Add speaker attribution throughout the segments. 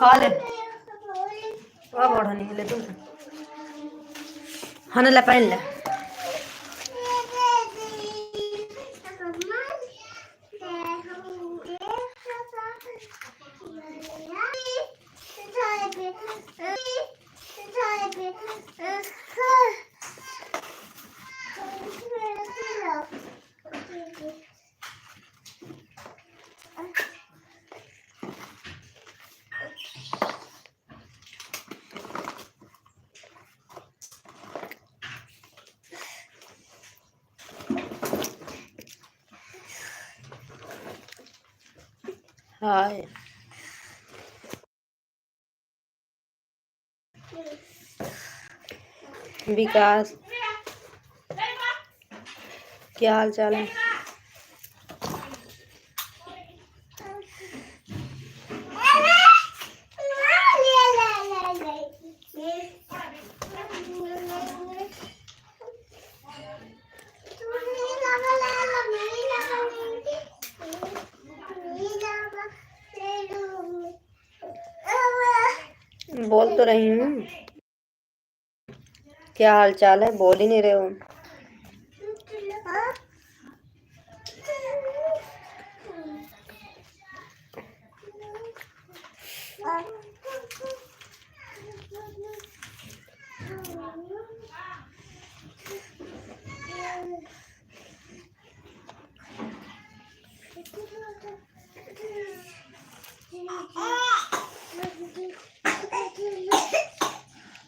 Speaker 1: खा ले बढ़नी ले तू हने ला पहन ले हाय विकास क्या हाल चाल है? बोल तो रही हूँ, क्या हाल चाल है? बोल ही नहीं रहे हो।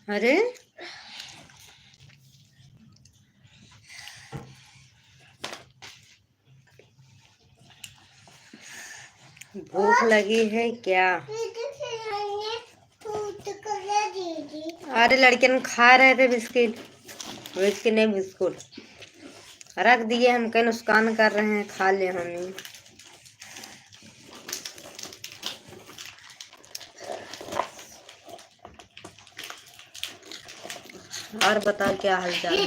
Speaker 1: अरे भूख लगी है क्या? अरे लड़के खा रहे थे बिस्किट नहीं बिस्कुट रख दिए, हम कहीं नुकसान कर रहे हैं, खा ले हम। और बताओ क्या हाल चाल है?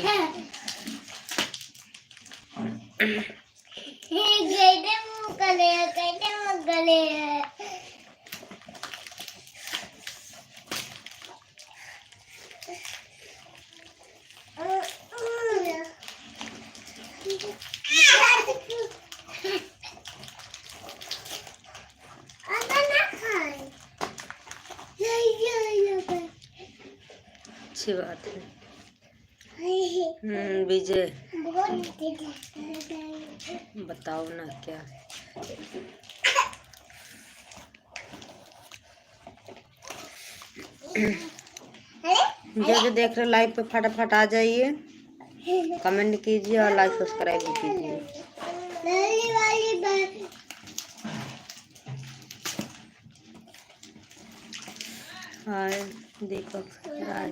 Speaker 1: अच्छी बात है। विजय बताओ ना क्या? जो देख रहे लाइव पे फटाफट आ जाइए, कमेंट कीजिए और लाइक सब्सक्राइब भी कीजिए। हाय दीपक राय।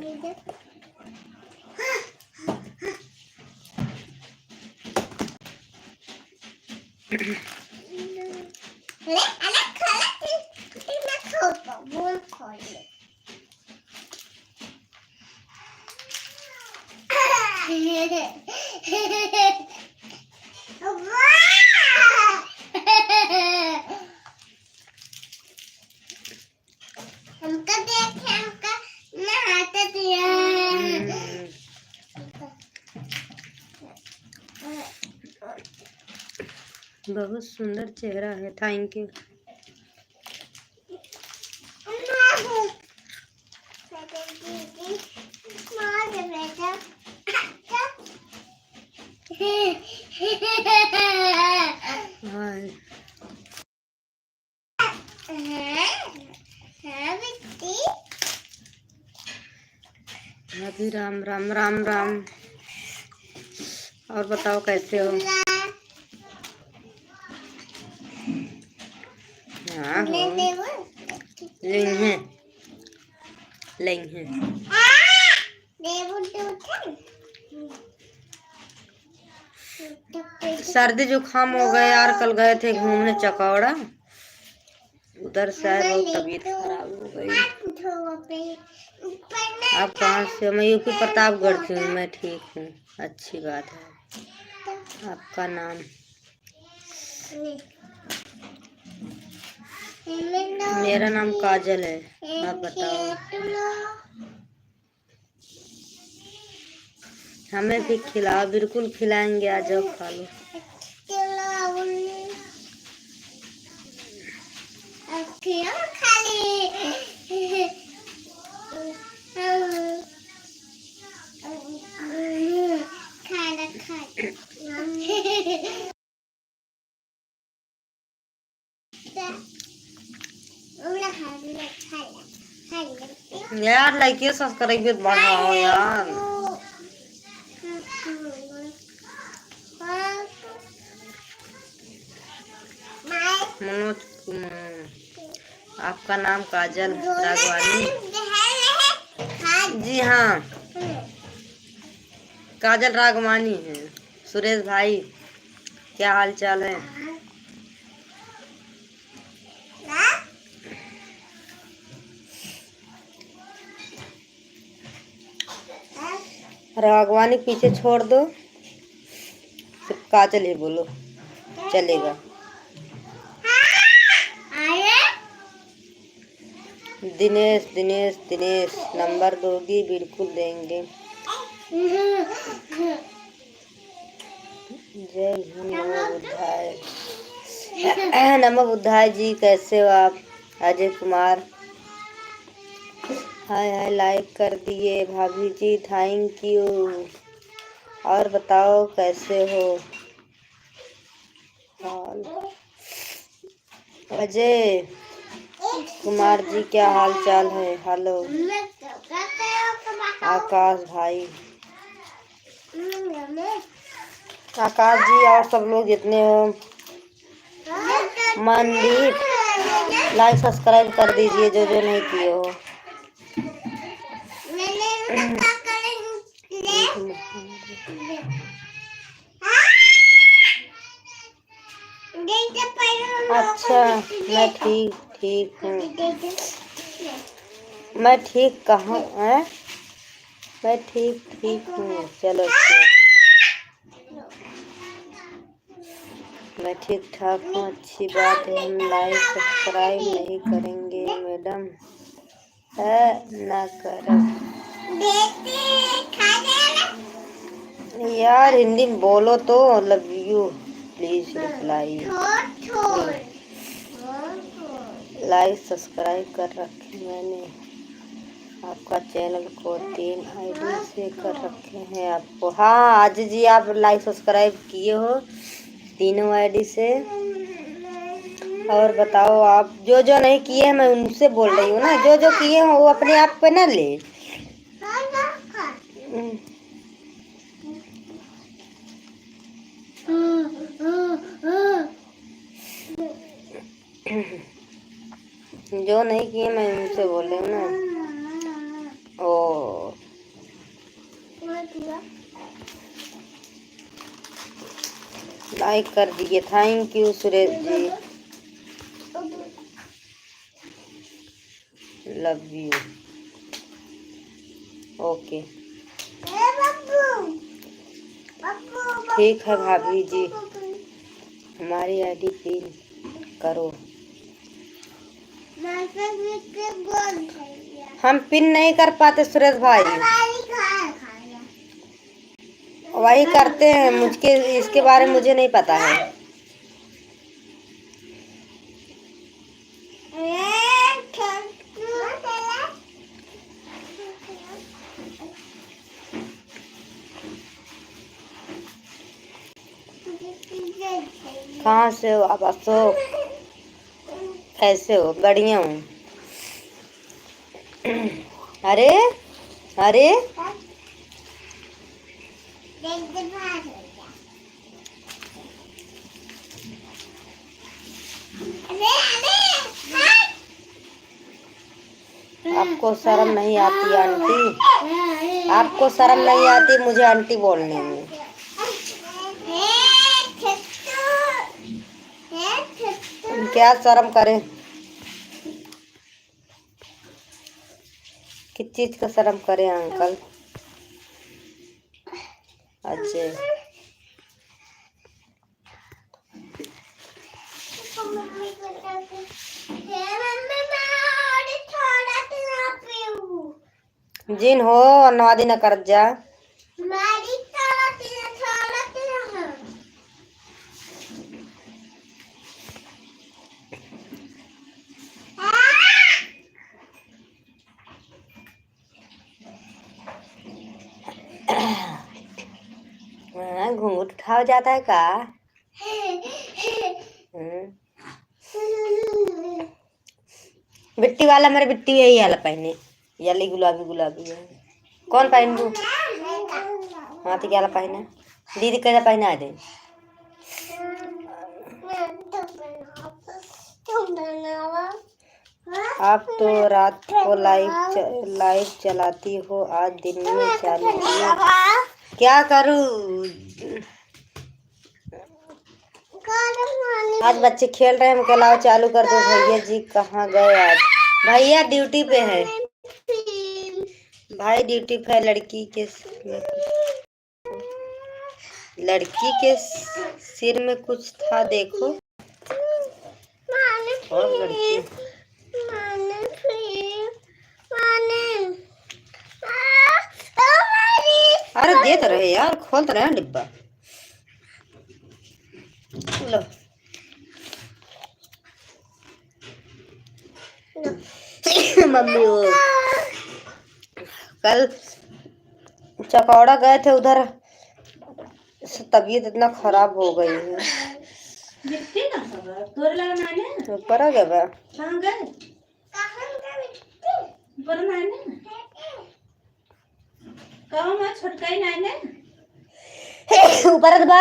Speaker 1: बहुत सुंदर चेहरा है, थैंक यू। अभी राम राम राम राम। और बताओ कैसे हो? हाँ लेंगे सर्दी जुकाम हो गए यार। कल गए थे घूमने चकौड़ा, उधर से आए, बहुत तबीयत खराब हो गई। आप कहाँ से? मैं यूपी प्रतापगढ़ से हूँ। मैं ठीक हूँ, अच्छी बात है। आपका नाम? मेरा नाम काजल है। आप बताओ। हमें भी खिलाओ। बिल्कुल खिलाएंगे, आ जाओ खा लो। यार लाइक सब्सक्राइब बढ़ाओ यार। मनोज कुमार। आपका नाम काजल राघवानी? जी हाँ, काजल राघवानी है। सुरेश भाई, क्या हाल चाल है? राघवानी पीछे छोड़ दो, सिर्फ काजल ही बोलो, चलेगा। दिनेश दिनेश दिनेश, नंबर दोगी? बिल्कुल देंगे। जय हिंद। नमो बुद्धाय। नमो बुद्धाय जी, कैसे हो आप? अजय कुमार, हाय हाय, लाइक कर दिए भाभी जी, थैंक यू। और बताओ कैसे हो? हाल अजय कुमार जी, क्या हाल चाल है? हेलो आकाश भाई, आकाश जी और सब लोग जितने हो। मनदीप, लाइक सब्सक्राइब कर दीजिए जो जो नहीं किए हो। अच्छा, मैं ठीक ठीक हूँ। मैं ठीक कहाँ है? मैं ठीक ठीक हूँ। चलो अच्छा, मैं ठीक ठाक हूँ, अच्छी बात है। हम लाइक सब्सक्राइब नहीं करेंगे मैडम, है ना करो यार। हिंदी में बोलो तो। Love you, please reply. Like subscribe कर रखे मैंने आपका चैनल को, 3 आईडी से कर रखे हैं आपको। हाँ आज जी, आप लाइक सब्सक्राइब किए हो तीनों आईडी से। और बताओ आप, जो जो नहीं किए हैं मैं उनसे बोल रही हूँ ना, जो जो किए हैं वो अपने आप पे ना ले। जो नहीं किए मैं उनसे बोल रही हूँ ना। ओ लाइक कर दिए, thank you Suresh ji, love you. Okay ठीक है भाभी जी, हमारी आईडी पिन करो। हम पिन नहीं कर पाते सुरेश भाई, वही करते हैं। मुझके इसके बारे में मुझे नहीं पता है। कहाँ से हो आप अशोक? कैसे हो? बढ़िया हूँ। अरे अरे आपको शर्म नहीं आती आंटी? आपको शर्म नहीं आती मुझे आंटी बोलने में? क्या शर्म करें? किस चीज का शर्म करें अंकल? अच्छा, जिन हो नवादी न कर जा। घूंघट उठाओ जाता है का? बिट्टी वाला मेरे बिट्टी यही वाला पहने, येली गुलाबी गुलाबी है। कौन पहन लू? हाँ तो क्या वाला पहना? दीदी कैसा पहना दे? आप तो रात को लाइव चलाती हो, आज दिन में चालू किया। क्या करूँ? आज बच्चे खेल रहे हैं, हम कहलाओ चालू कर दो। भैया जी कहाँ गए आज? भैया ड्यूटी पे है। भाई ड्यूटी पे है। लड़की के सिर में कुछ था, देखो। और लड़की अरे दे तो रहे यार, खोल तो रहे डिब्बा। लो मम्मी वो कल चकौड़ा गए थे, उधर तबीयत इतना खराब हो गई है। ऊपर आ गया ऊपर बा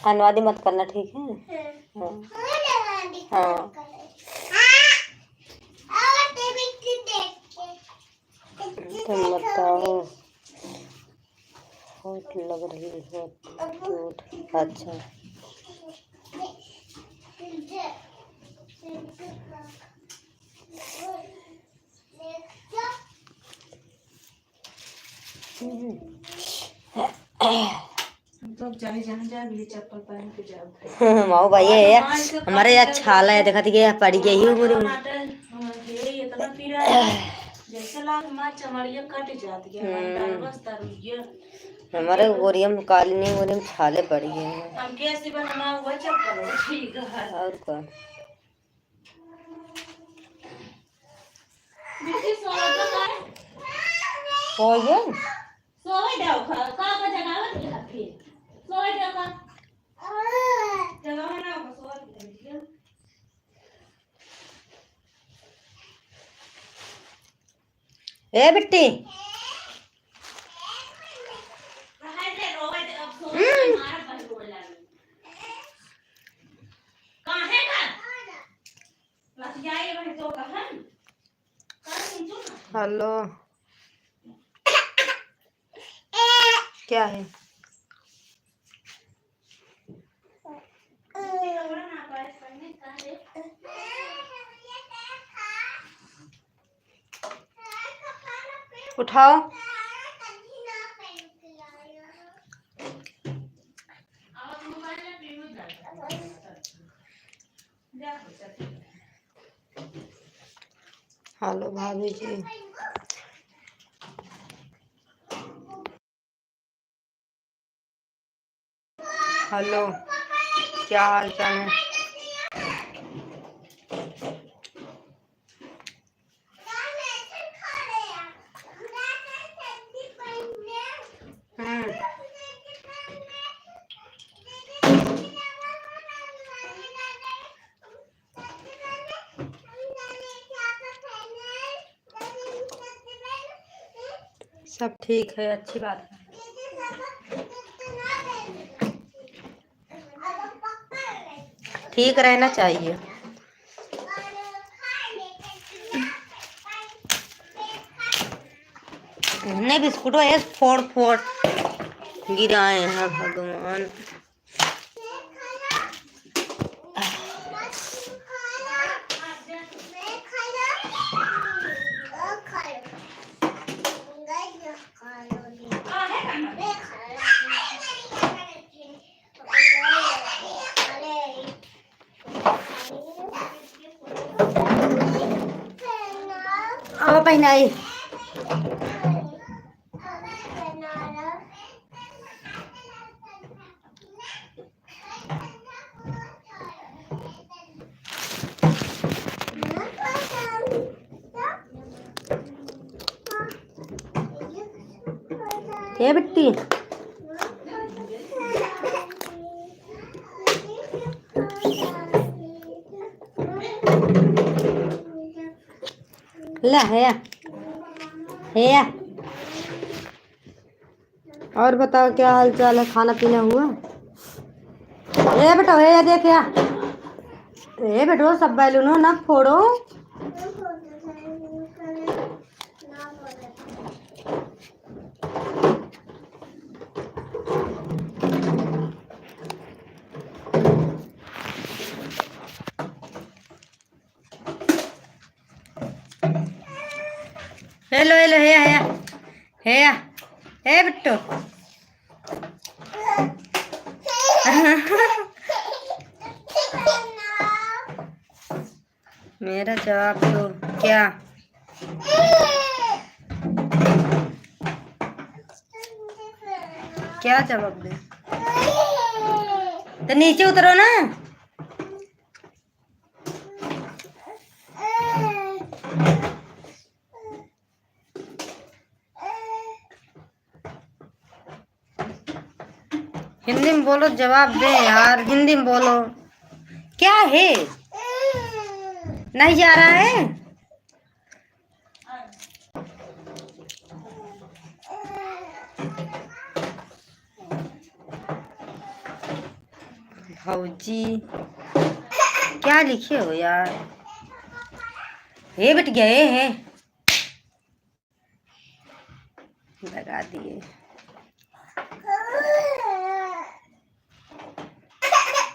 Speaker 1: अनुवादी मत करना, ठीक है? हाँ तुम बताओ, हॉट लग रही हो क्यूट। अच्छा माओ भाई है हमारे यार छाला है, देखा थी पड़ गई ही मुझे। हमारे गोरियम कालीनी गोरियम छाले पड़ गए हैं। और क्या हो गया? ए बिट्टी हेलो क्या है? उठाओ। हेलो भाभी जी। हेलो क्या हाल चाल है? सब ठीक है, अच्छी बात है। ठीक रहना चाहिए। नहीं बिस्कुट है फोड़ फोड़ गिराए हैं भगवान। अब पहनाई ये बिट्टी ला है। और बताओ क्या हाल चाल है, खाना पीना हुआ? ए बेटो ये देख या ए बेटो सब बैलून ना फोड़ो। हेलो हेलो हे बिट्टू मेरा जवाब तो क्या जवाब दे? तो नीचे उतरो ना। हिंदी में बोलो, जवाब दे यार, हिंदी में बोलो। क्या है? नहीं जा रहा है? भौजी क्या लिखे हो यार? हे बिट गए हैं, लगा दिए।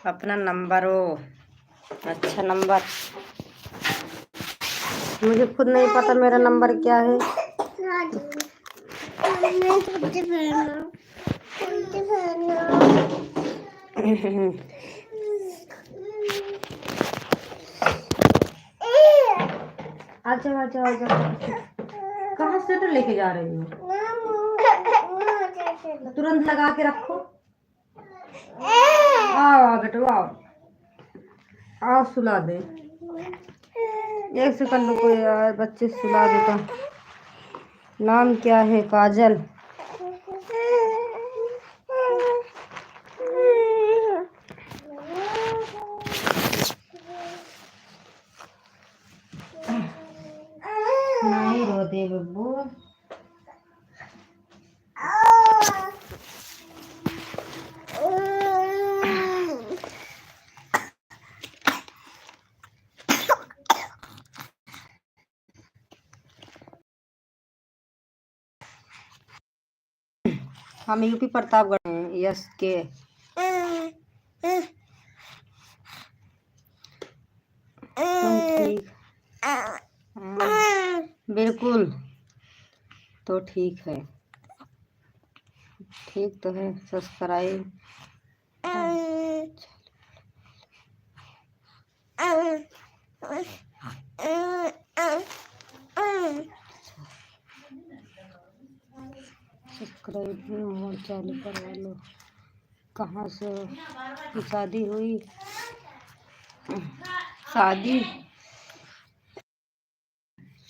Speaker 1: अपना नंबर हो, अच्छा नंबर, मुझे खुद नहीं पता मेरा नंबर क्या है। अच्छा अच्छा अच्छा, कहाँ से तो लेके जा रही हो? तुरंत लगा के रखो। आओ बेटो आओ, आओ सुला दे। एक सेकंड रुको यार, बच्चे सुला देता। नाम क्या है? काजल। नहीं रो दे बब्बू। हम यूपी प्रतापगढ़ में, यस के। ठीक, बिल्कुल तो ठीक है, ठीक तो है। सब्सक्राइब सब्सक्राइब चालू करवा लो। कहाँ से शादी हुई?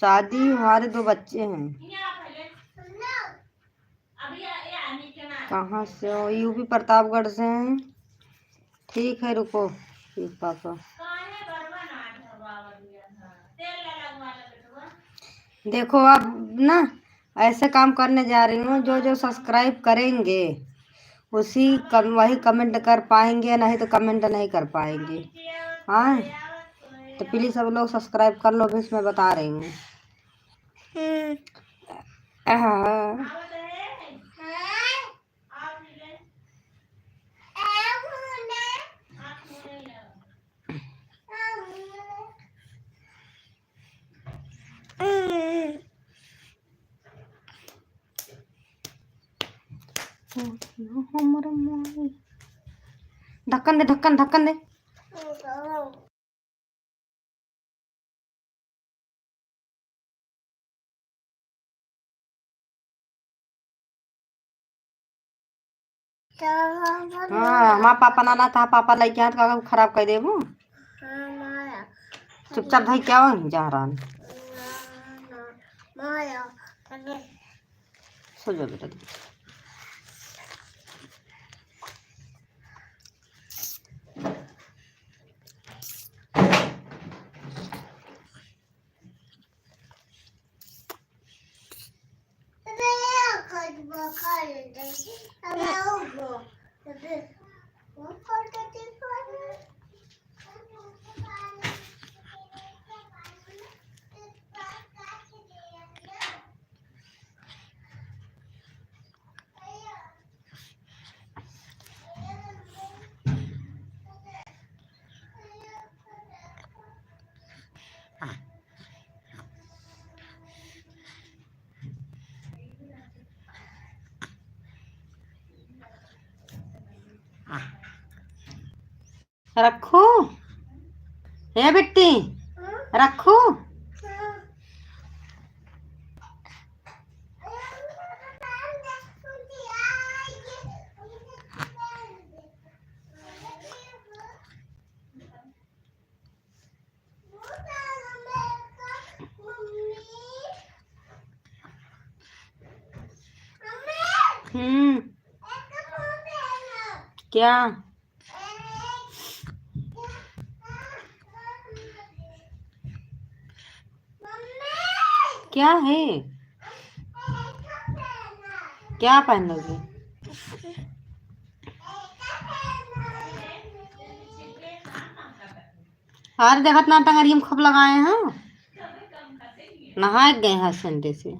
Speaker 1: शादी हमारे 2 बच्चे हैं। कहाँ से हो? यूपी प्रतापगढ़ से हैं। ठीक है रुको पापा। देखो अब ना ऐसे काम करने जा रही हूँ, जो जो सब्सक्राइब करेंगे वही कमेंट कर पाएंगे, नहीं तो कमेंट नहीं कर पाएंगे। हाँ, तो प्लीज सब लोग सब्सक्राइब कर लो, भी इसमें बता रही हूँ। हाँ। ढक्कन दे, ढक्कन ढक्कन दे। हाँ, हमारा पापा नाना था, पापा लेके आया तो खराब कर देबू। चुपचाप भाई क्या हो जा रहा है। सो जा बेटा। रखू है बिट्टी, रखू। क्या क्या है, क्या पहनोगे? अरे देखत ना टंगरी में खप लगाए हैं, नहा गए हैं संडे से।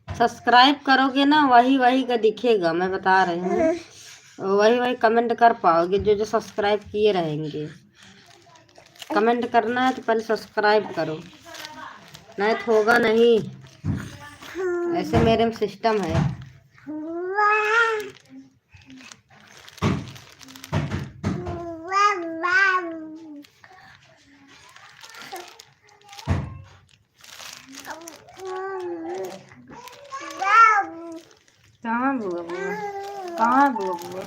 Speaker 1: सब्सक्राइब करोगे ना, वही वही का दिखेगा, मैं बता रही हूँ। वही वही कमेंट कर पाओगे जो जो सब्सक्राइब किए रहेंगे। कमेंट करना है तो पहले सब्सक्राइब करो, नहीं तो होगा नहीं। ऐसे मेरे में सिस्टम है। कहाँ बुआ बुआ, कहाँ बुआ बुआ?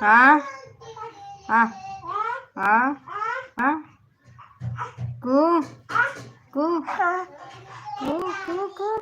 Speaker 1: हाँ हाँ हाँ हाँ, कू कू कू कू कू।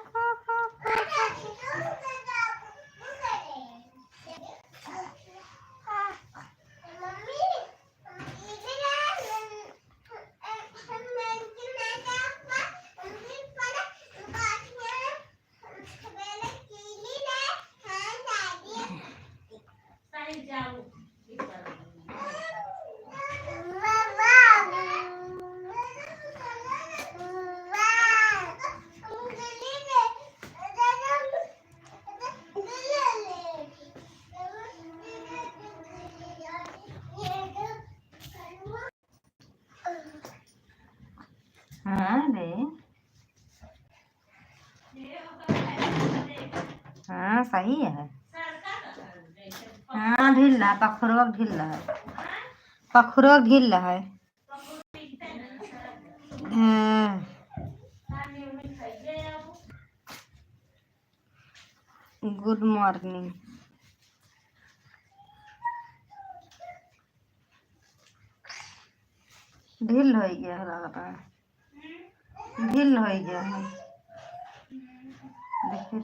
Speaker 1: हाँ रे, हाँ सही है। हाँ ढील रहा, पखुरवा ढील रहा है, पखुरवा ढील रहा है। हाँ। Good morning. ढील हो गया है, लग रहा है ढील हो गया है। देखिए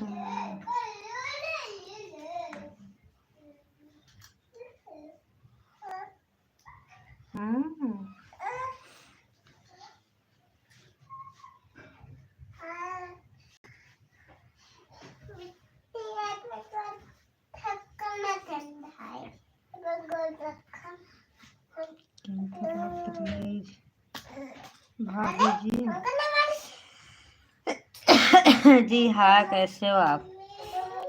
Speaker 1: हम्म। भाभी जी जी हाँ, कैसे हो आप?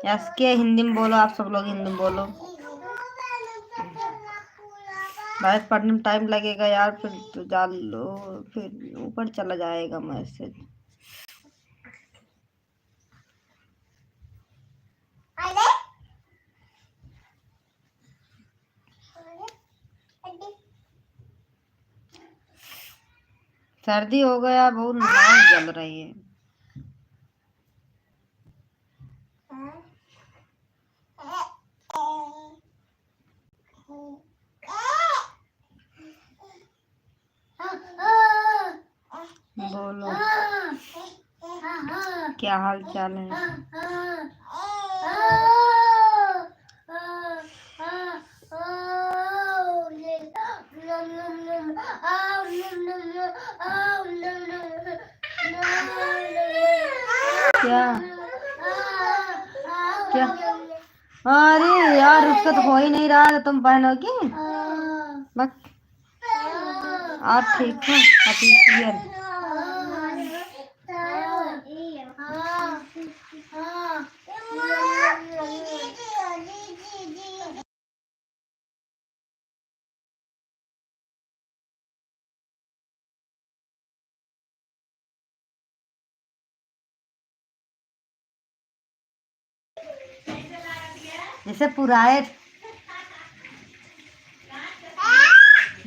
Speaker 1: यस के हिंदी में बोलो, आप सब लोग हिंदी में बोलो। भाई पढ़ने में टाइम लगेगा यार, फिर तो डाल लो, फिर ऊपर चला जाएगा मैसेज। सर्दी हो गया, बहुत नाक जल रही है। बोलो क्या हाल चाल है? क्या क्या? अरे यार, उसका तो हो ही नहीं रहा है, तुम पहनोगी बस। आप ठीक हो? ऑफिशियल जैसे पुराए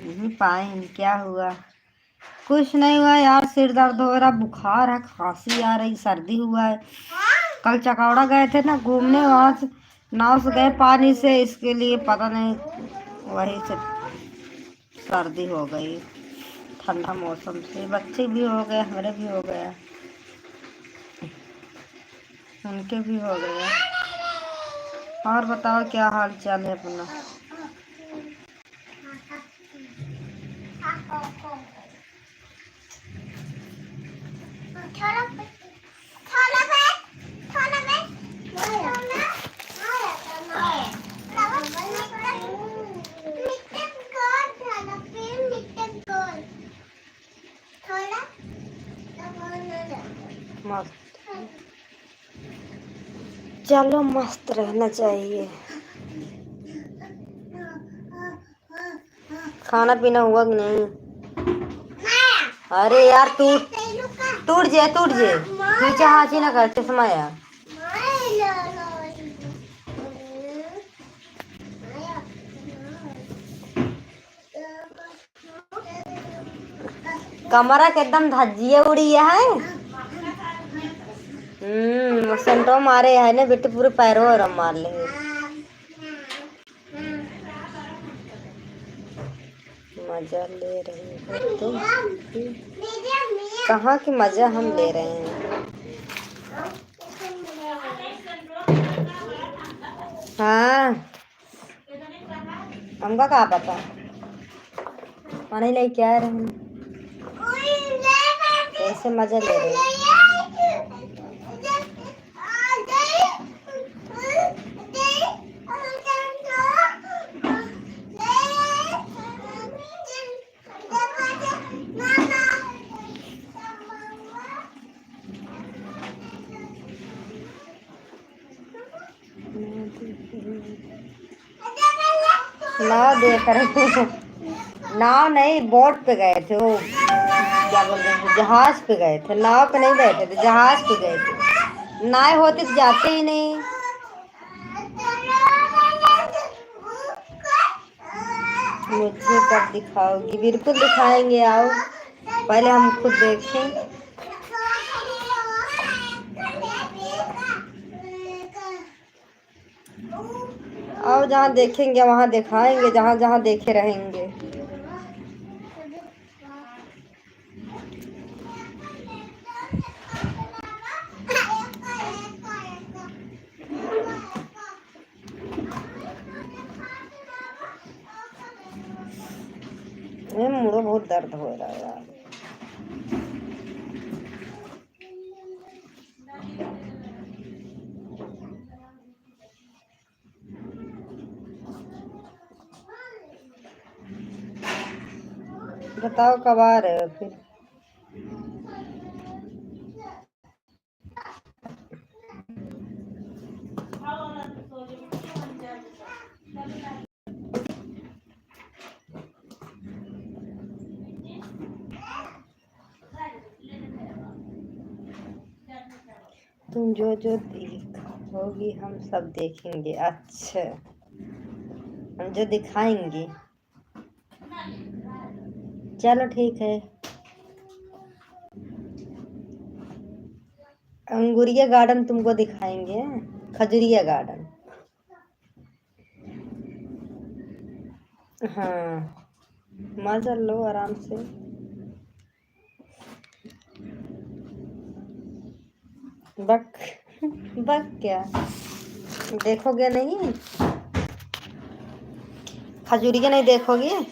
Speaker 1: नहीं पाए। क्या हुआ? कुछ नहीं हुआ यार, सिर दर्द हो रहा, बुखार है, खांसी आ रही, सर्दी हुआ है। कल चकौड़ा गए थे ना घूमने, वहां से नाव से गए पानी से, इसके लिए पता नहीं वही से सर्दी हो गई। ठंडा मौसम से बच्चे भी हो गए, हमारे भी हो गया, उनके भी हो गया। और बताओ क्या हाल चाल है अपना? मस्त, चलो मस्त रहना चाहिए। खाना पीना हुआ कि नहीं? अरे यार, टूट टूट जे नीचे हाथी ना करते समय। कमरा के एकदम धज्जिए उड़ी है। सेंटो मारे है ने बेटे, पूरे पैरों और मार ले। मजा ले रही हो तुम? कहाँ की मजा हम ले रहे हैं? हाँ, हमका कहाँ पता, पानी लेके आ रहे हैं, कैसे मजा ले रहे हैं। नाव देख रहे नाव नहीं, बोट पे गए थे, वो क्या बोलते हैं, जहाज पे गए थे, नाव पे नहीं बैठे थे, जहाज पे गए थे। नाव होती तो जाते ही नहीं। मुझे कब दिखाओगी? बिल्कुल दिखाएंगे, आओ, पहले हम खुद देखें। आओ, जहाँ देखेंगे वहाँ दिखाएंगे, जहाँ जहाँ देखे रहेंगे। ये मुड़ो बहुत दर्द हो रहा है यार। बताओ कब आ रहे हो फिर? तुम जो जो देखोगी हम सब देखेंगे। अच्छा, हम जो दिखाएंगे। चलो ठीक है। अंगूरिया गार्डन तुमको दिखाएंगे, खजुरिया गार्डन। हाँ, मजा लो आराम से। बक बक क्या देखोगे नहीं? खजूरिया नहीं देखोगे?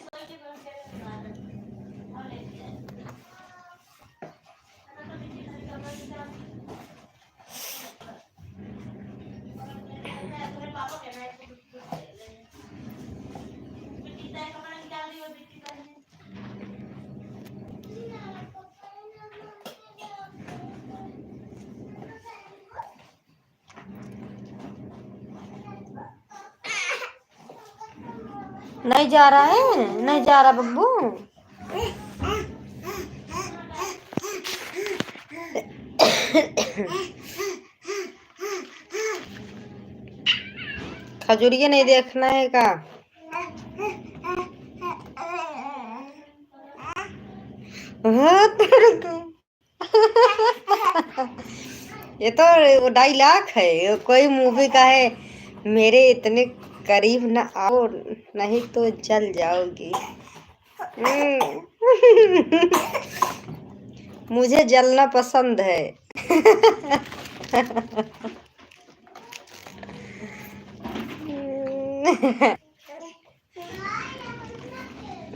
Speaker 1: नहीं जा रहा है, नहीं जा रहा बब्बू। खजूरिया नहीं देखना है का? ये तो वो डायलॉग है कोई मूवी का है, मेरे इतने करीब न आओ नहीं तो जल जाओगी। मुझे जलना पसंद है।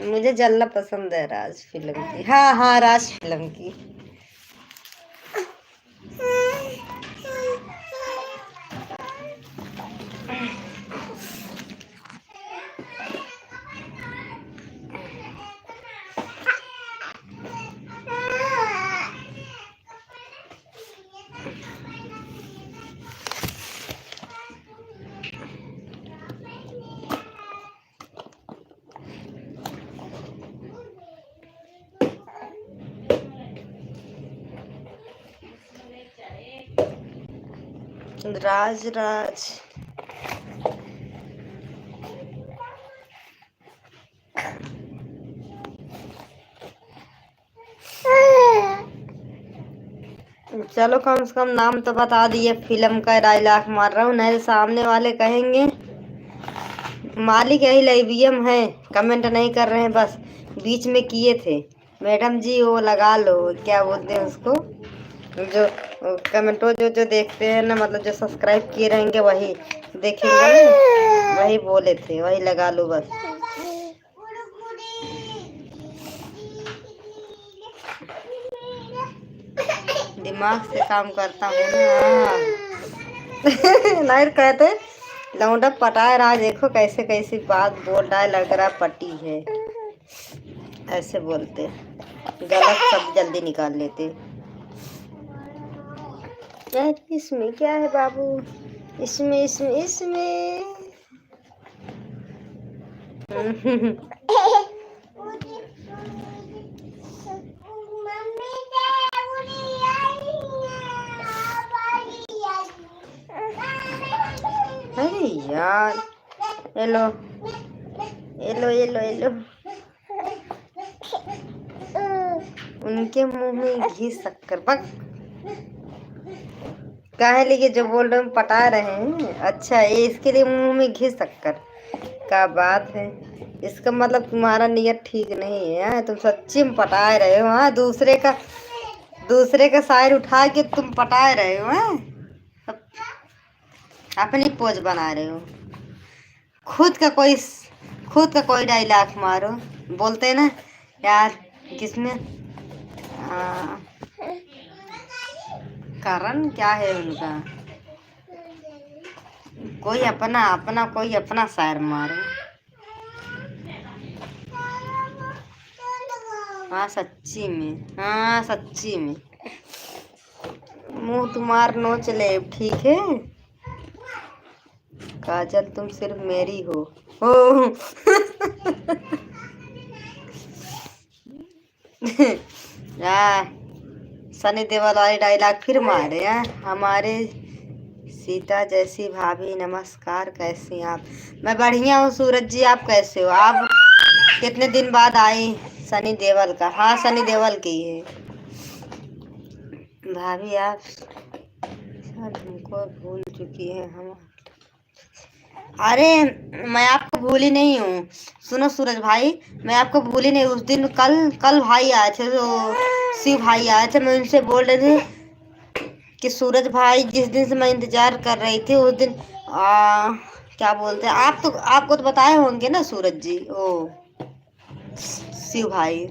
Speaker 1: मुझे जलना पसंद है राज फिल्म की। हाँ हाँ, राज फिल्म की। राज राज चलो कम से कम नाम तो बता दिए, फिल्म का डायलॉग मार रहा हूँ, नहीं तो सामने वाले कहेंगे मालिक यही लेवियम है, कमेंट नहीं कर रहे हैं। बस बीच में किए थे मैडम जी, वो लगा लो, क्या बोलते हैं उसको, जो कमेंटो जो जो देखते हैं ना, मतलब जो सब्सक्राइब किए रहेंगे वही देखेंगे ना, वही बोले थे, वही लगा लो बस। दिमाग से काम करता हूँ ना। नहीं कहते लौंडा पटाए रहा, देखो कैसे कैसी बात बोल रहा है, लग रहा पटी है, ऐसे बोलते, गलत शब्द जल्दी निकाल लेते। इसमें क्या है बाबू, इसमें इसमें इसमें अरे यार, हेलो हेलो हेलो हेलो, उनके मुंह में घी शक्कर बक काहे लिए जो बोल रहे हैं पटा रहे हैं। अच्छा, ये इसके लिए मुंह में घी शक्कर का बात है, इसका मतलब तुम्हारा नियत ठीक नहीं है, तुम सच्ची में पटा रहे हो। हाँ, दूसरे का शायर उठा के तुम पटा रहे हो, अपनी पोज बना रहे हो। खुद का कोई डायलॉग मारो, बोलते हैं ना यार किसने कारण क्या है उनका, कोई अपना अपना कोई अपना शायर मारे। हाँ सच्ची में, हाँ सच्ची में, मुंह तुम्हार नोच ले ठीक है। काजल तुम सिर्फ मेरी हो। यार सनी देओल वाली डायलॉग फिर मारे हैं हमारे। सीता जैसी भाभी नमस्कार, कैसी हैं आप? मैं बढ़िया हूँ सूरज जी, आप कैसे हो? आप कितने दिन बाद आए? सनी देओल का, हाँ सनी देओल की है भाभी। आप शायद हमको भूल चुकी है हम। अरे मैं आपको भूली नहीं हूँ। सुनो सूरज भाई, मैं आपको भूली नहीं। उस दिन कल कल भाई आए थे, तो शिव भाई आए थे, मैं उनसे बोल रहे थे कि सूरज भाई जिस दिन से मैं इंतजार कर रही थी उस दिन क्या बोलते हैं आप, तो आपको तो बताए होंगे ना सूरज जी, ओ शिव भाई,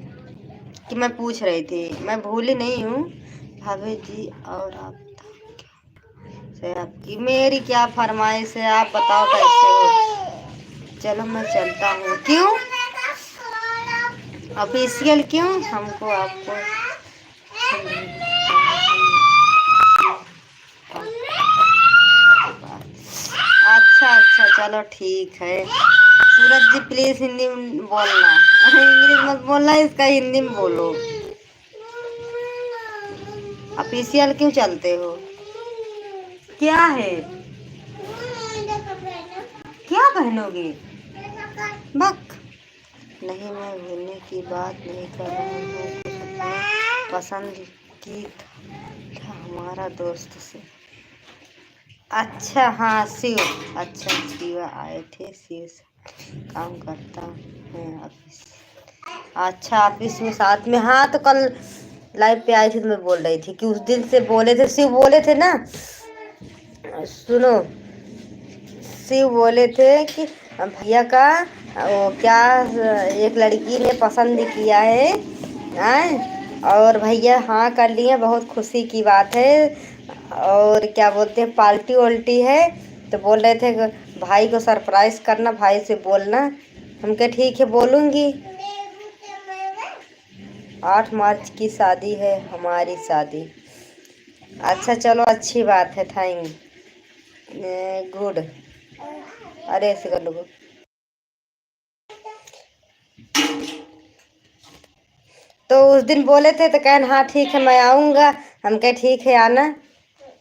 Speaker 1: कि मैं पूछ रही थी। मैं भूली नहीं हूँ भाभी जी। और आप से आपकी मेरी क्या फरमाइश है, आप बताओ कैसे हो? चलो मैं चलता हूँ। क्यों ऑफिशियल, क्यों हमको आपको? अच्छा अच्छा चलो ठीक है। सूरज जी प्लीज हिंदी में बोलना, इंग्लिश मत बोलना, इसका हिंदी में बोलो। ऑफिशियल क्यों चलते हो? क्या है? क्या पहनोगे? बक नहीं, मैं भूलने की बात नहीं कर रहा हूँ, कुछ अपने पसंद की था हमारा दोस्त से। अच्छा हाँ शिव, अच्छा शिव आए थे, शिव से काम करता है ऑफिस। अच्छा ऑफिस में साथ में, हाँ तो कल लाइव पे आई थी तो मैं बोल रही थी कि उस दिन से बोले थे, शिव बोले थे ना। सुनो, शिव बोले थे कि भैया का वो क्या, एक लड़की ने पसंद किया है, और भैया हाँ कर लिए, बहुत खुशी की बात है। और क्या बोलते हैं पार्टी वाल्टी है, तो बोल रहे थे कि भाई को सरप्राइज करना, भाई से बोलना। हम कहे ठीक है बोलूँगी। 8 मार्च की शादी है हमारी शादी। अच्छा चलो अच्छी बात है, थैंक गुड। अरे ऐसे कर लो। तो उस दिन बोले थे तो कहन हाँ ठीक है मैं आऊँगा। हम कहे ठीक है आना,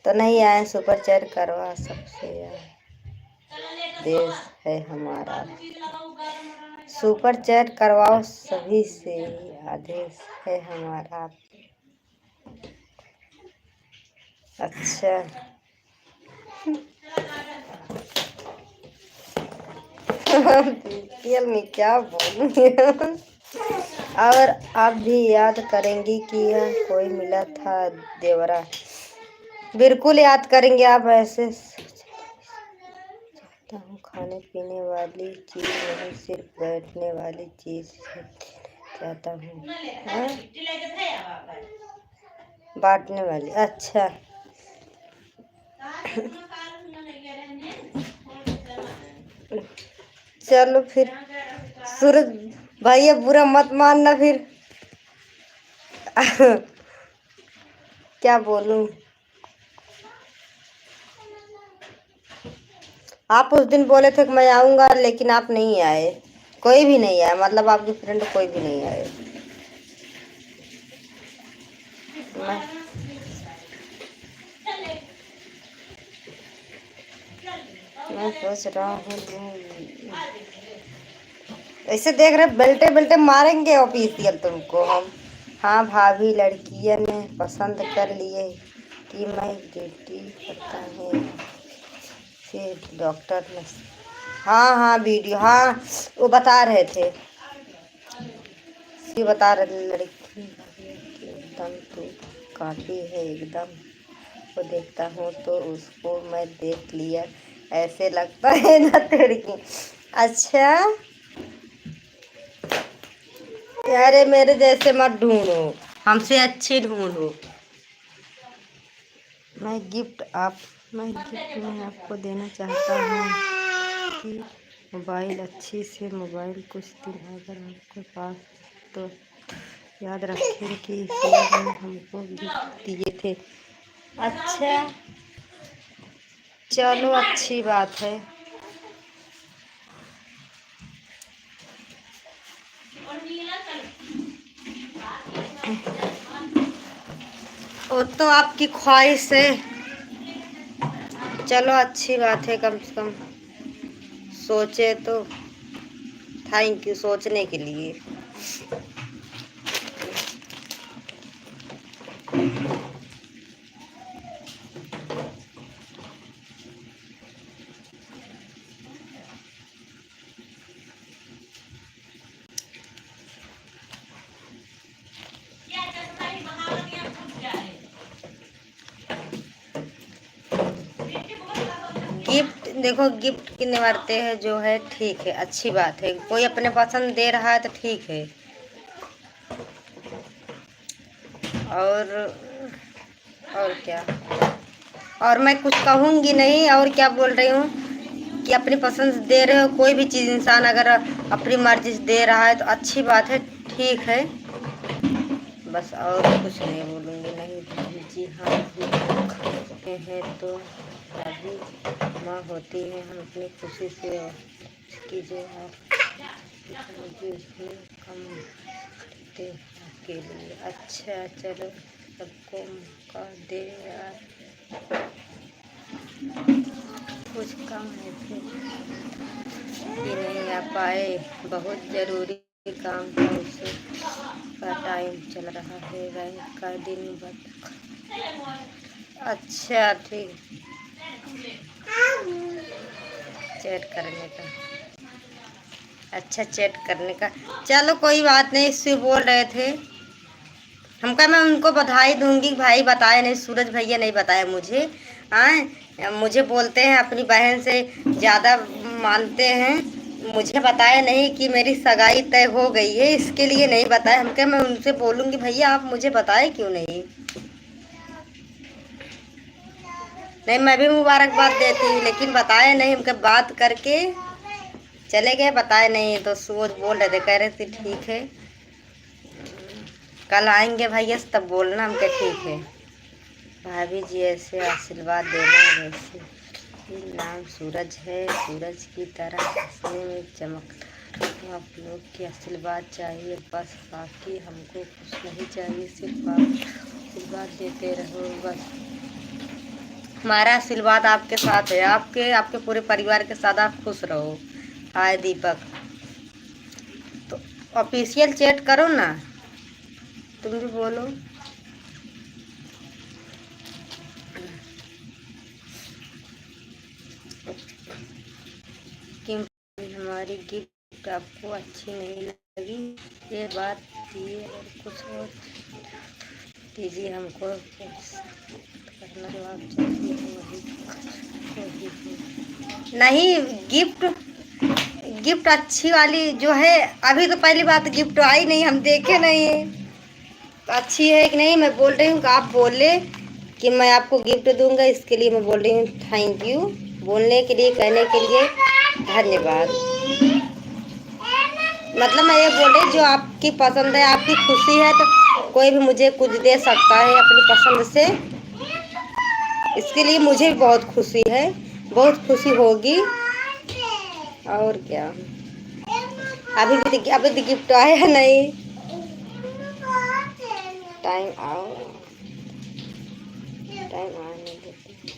Speaker 1: तो नहीं आए। सुपर चैट करवा सबसे देश है हमारा, सुपर चैट करवाओ सभी से, आदेश है हमारा। अच्छा बीपीएल में क्या बोलूँगी। और आप भी याद करेंगी कि यह कोई मिला था देवरा। बिल्कुल याद करेंगे। आप ऐसे चाहता हूँ खाने पीने वाली चीज नहीं, सिर्फ बैठने वाली चीज चाहता हूँ। बांटने वाली, अच्छा। चलो फिर सूरज भैया बुरा मत मानना फिर। क्या बोलूं? आप उस दिन बोले थे कि मैं आऊंगा, लेकिन आप नहीं आए। कोई भी नहीं आया, मतलब आपके फ्रेंड कोई भी नहीं आए। मैं मैं सोच रहा हूँ ऐसे देख रहे बेल्टे बेल्टे मारेंगे ऑफिशियल तुमको हम। हाँ भाभी लड़कियां ने पसंद कर लिए कि मैं ड्यूटी करता है, फिर डॉक्टर ने, हाँ हाँ वीडियो, हाँ वो बता रहे थे, ये बता रहे थे लड़की एकदम तो काफी है एकदम, वो देखता हूँ तो उसको मैं देख लिया ऐसे लगता है ना लड़की। अच्छा अरे मेरे जैसे मत ढूंढो, हमसे अच्छी ढूंढो। मैं गिफ्ट में आपको देना चाहता हूँ कि मोबाइल, अच्छी से मोबाइल कुछ दिन अगर आपके पास, तो याद रखें कि ईश्वर ने हमको गिफ्ट दिए थे। अच्छा, चलो अच्छी बात है। वो तो आपकी ख्वाहिश है। चलो अच्छी बात है, कम से कम सोचे तो। थैंक यू सोचने के लिए। गिफ्ट देखो, गिफ्ट की निवारते हैं जो है, ठीक है, अच्छी बात है। कोई अपने पसंद दे रहा है तो ठीक है। और और क्या, और मैं कुछ कहूँगी नहीं। और क्या बोल रही हूँ कि अपनी पसंद से दे रहे हो, कोई भी चीज़ इंसान अगर अपनी मर्जी से दे रहा है तो अच्छी बात है, ठीक है। बस और कुछ नहीं बोलूँगी। नहीं जी हाँ, हैं तो अभी माँ होती है, हम अपनी खुशी से उसकी जो है उसमें कम करते के लिए। अच्छा चलो, सबको मौका दे यार, कुछ कम है फिर कि नहीं आ पाए, बहुत ज़रूरी काम था, उसे का टाइम चल रहा है, बैंक का दिन बता। अच्छा ठीक, चैट करने का। अच्छा, चैट करने का, चलो कोई बात नहीं। इससे बोल रहे थे हमका, मैं उनको बधाई दूंगी। भाई बताए नहीं, सूरज भैया नहीं बताया मुझे। मुझे बोलते हैं अपनी बहन से ज़्यादा मानते हैं, मुझे बताया नहीं कि मेरी सगाई तय हो गई है, इसके लिए नहीं बताया। हमके मैं उनसे बोलूँगी भैया आप मुझे बताए क्यों नहीं। नहीं, मैं भी मुबारकबाद देती हूँ, लेकिन बताए नहीं। हमके बात करके चले गए, बताए नहीं। तो सूरज बोल रहे थे, कह रहे थे ठीक है कल आएंगे भैया, तब बोलना। हमके ठीक है भाभी जी, ऐसे आशीर्वाद देना वैसे। ये नाम सूरज है, सूरज की तरह हंसने में चमकता, तो आप लोग के आशीर्वाद चाहिए बस, बाकी हमको कुछ नहीं चाहिए, सिर्फ आप आशीर्वाद देते रहो बस। हमारा आशीर्वाद आपके साथ है, आपके आपके पूरे परिवार के साथ। आप खुश रहो। हाय दीपक, तो ऑफिशियल चैट करो ना, तुम भी बोलो। कि हमारी गिफ्ट आपको अच्छी नहीं लगी, ये बात दिए और कुछ और दीजिए हमको, करना जो आप चाहती हो वही नहीं। गिफ्ट गिफ्ट अच्छी वाली जो है, अभी तो पहली बात गिफ्ट आई नहीं, हम देखे नहीं है तो अच्छी है कि नहीं। मैं बोल रही हूँ कि आप बोले कि मैं आपको गिफ्ट दूंगा, इसके लिए मैं बोल रही हूँ थैंक यू। बोलने के लिए, कहने के लिए धन्यवाद। मतलब मैं ये बोल रही, जो आपकी पसंद है, आपकी खुशी है, तो कोई भी मुझे कुछ दे सकता है अपनी पसंद से। इसके लिए मुझे बहुत खुशी है, बहुत खुशी होगी। और क्या, अभी तो गिफ्ट आया नहीं, टाइम आओ, टाइम आने देते।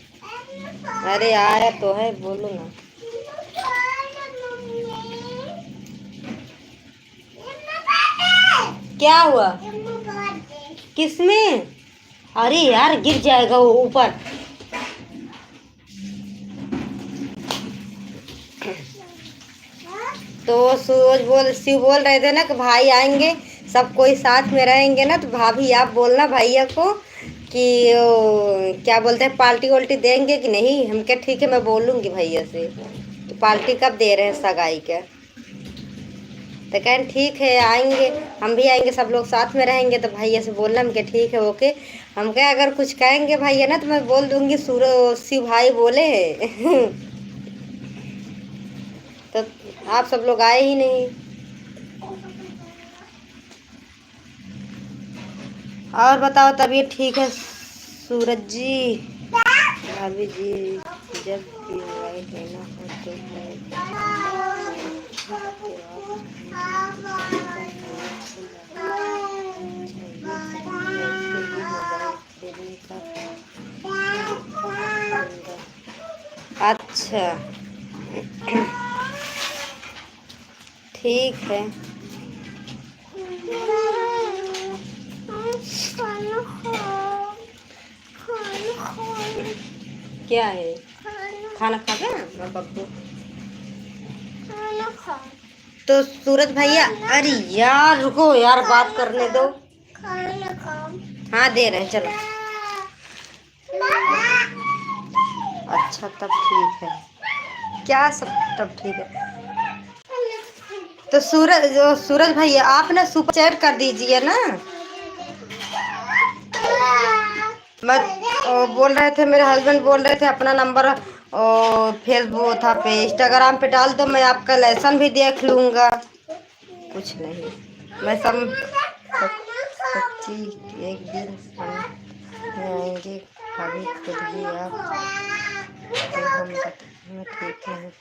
Speaker 1: अरे आया तो है, बोलो ना। क्या हुआ, किसमें? अरे यार गिर जाएगा वो ऊपर। तो शिव बोल रहे थे ना कि भाई आएंगे, सब कोई साथ में रहेंगे ना, तो भाभी आप बोलना भैया को कि क्या बोलते हैं, पार्टी वाल्टी देंगे कि नहीं। हम क्या ठीक है, मैं बोलूँगी भैया से। तो पार्टी कब दे रहे हैं सगाई के? तो कहें ठीक है आएंगे, हम भी आएंगे, सब लोग साथ में रहेंगे। तो भैया से बोलना हम के ठीक है ओके। हम कहे अगर कुछ कहेंगे भैया ना तो मैं बोल दूंगी शिव भाई बोले है तो आप सब लोग आए ही नहीं। और बताओ तबीयत ठीक है सूरज जी? भाभी जी जब भी मोबाइल लेना हो तो अच्छा ठीक है। क्या है खाना खा गया मैं पप्पू? तो सूरज भैया, अरे यार रुको यार बात करने दो। हाँ दे रहे हैं चलो। अच्छा तब ठीक है, क्या सब तब ठीक है। तो सूरज भैया आप ना सुपर चैट कर दीजिए ना। मैं बोल रहे थे, मेरे हस्बैंड बोल रहे थे अपना नंबर फेसबुक था पे इंस्टाग्राम पे डाल दो, मैं आपका लेसन भी देख लूँगा। कुछ नहीं, मैं सच्ची एक दिन में आएंगे भाभी खुद ही आप तो हम बताएंगे ठीक है।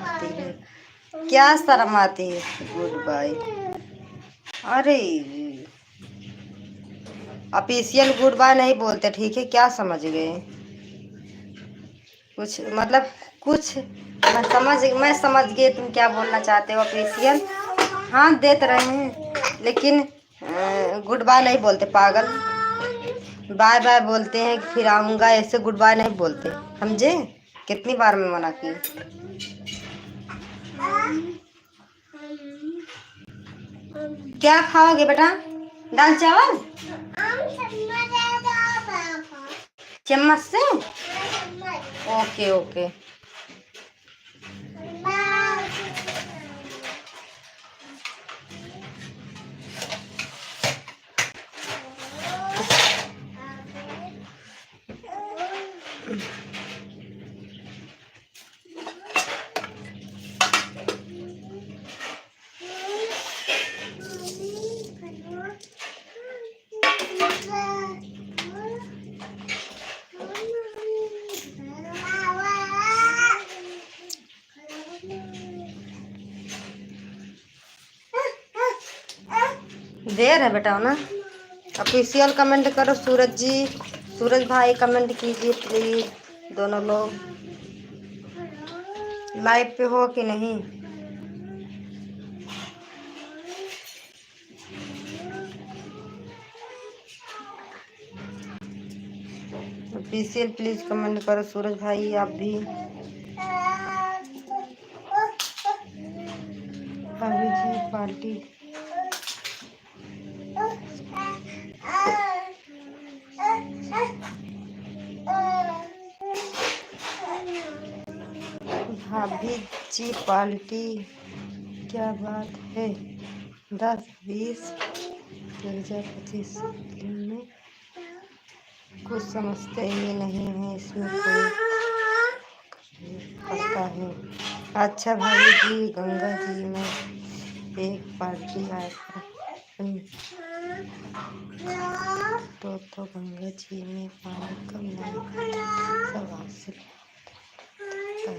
Speaker 1: आती है क्या शर्म आती है? Good bye. अरे ऑफिशियल गुड बाय नहीं बोलते ठीक है, क्या समझ गए? कुछ मतलब कुछ मैं समझ गई तुम क्या बोलना चाहते हो। ऑफिशियल हाँ देते रहे हैं लेकिन गुड बाय नहीं बोलते पागल। बाय बाय बोलते हैं फिर आऊँगा, ऐसे गुड बाय नहीं बोलते समझे? कितनी बार मैं मना की। क्या खाओगे बेटा? दाल चावल चम्मच से? Okay okay. देर है बेटा ना। ऑफिशियल कमेंट करो सूरज जी, सूरज भाई कमेंट कीजिए प्लीज। दोनों लोग लाइव पे हो कि नहीं? ऑफिशियल प्लीज कमेंट करो सूरज भाई आप भी। भाभी जी पार्टी भाभी जी पार्टी क्या बात है? 10-20-2025 में कुछ समझते ही नहीं है, इसमें कोई करता है। अच्छा भाभी जी गंगा जी में एक पार्टी आया था तो गंगा जी में पानी कम नहीं सब हासिल है।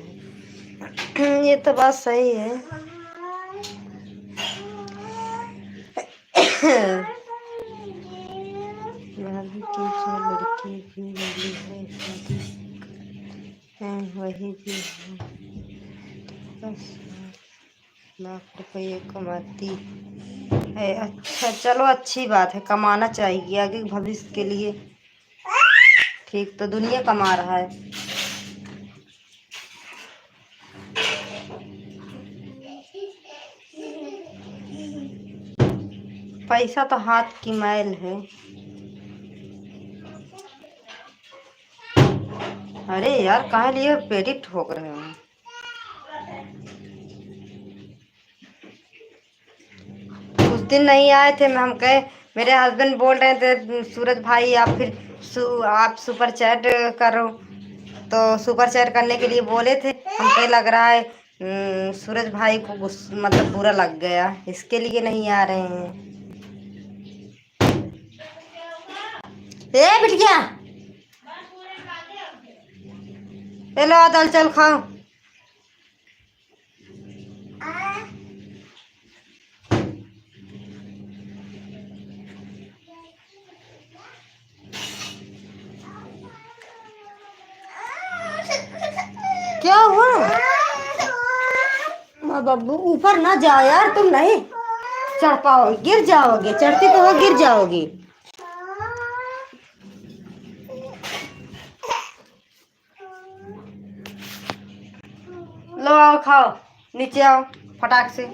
Speaker 1: ये तो बात सही है। भाभी की जो लड़की भी मिली है शादी है वही भी है, 10 लाख रुपये कमाती है। अच्छा चलो अच्छी बात है, कमाना चाहिए आगे भविष्य के लिए। ठीक तो दुनिया कमा रहा है। पैसा तो हाथ की मैल है। अरे यार कहाँ लिए पेटी ठोक रहे हो? दिन नहीं आए थे, हम कहे, मेरे हस्बैंड बोल रहे थे सूरज भाई आप फिर आप सुपर चैट करो, तो सुपर चैट करने के लिए बोले थे। हमको लग रहा है सूरज भाई को मतलब बुरा लग गया, इसके लिए नहीं आ रहे हैं। ए बिटिया, लो दाल चावल खाओ। क्या हुआ बाबू? ऊपर ना जाओ यार, तुम नहीं चढ़ पाओगे, गिर जाओगे। चढ़ती तो हो, गिर जाओगी। लो आओ खाओ, नीचे आओ फटाक से।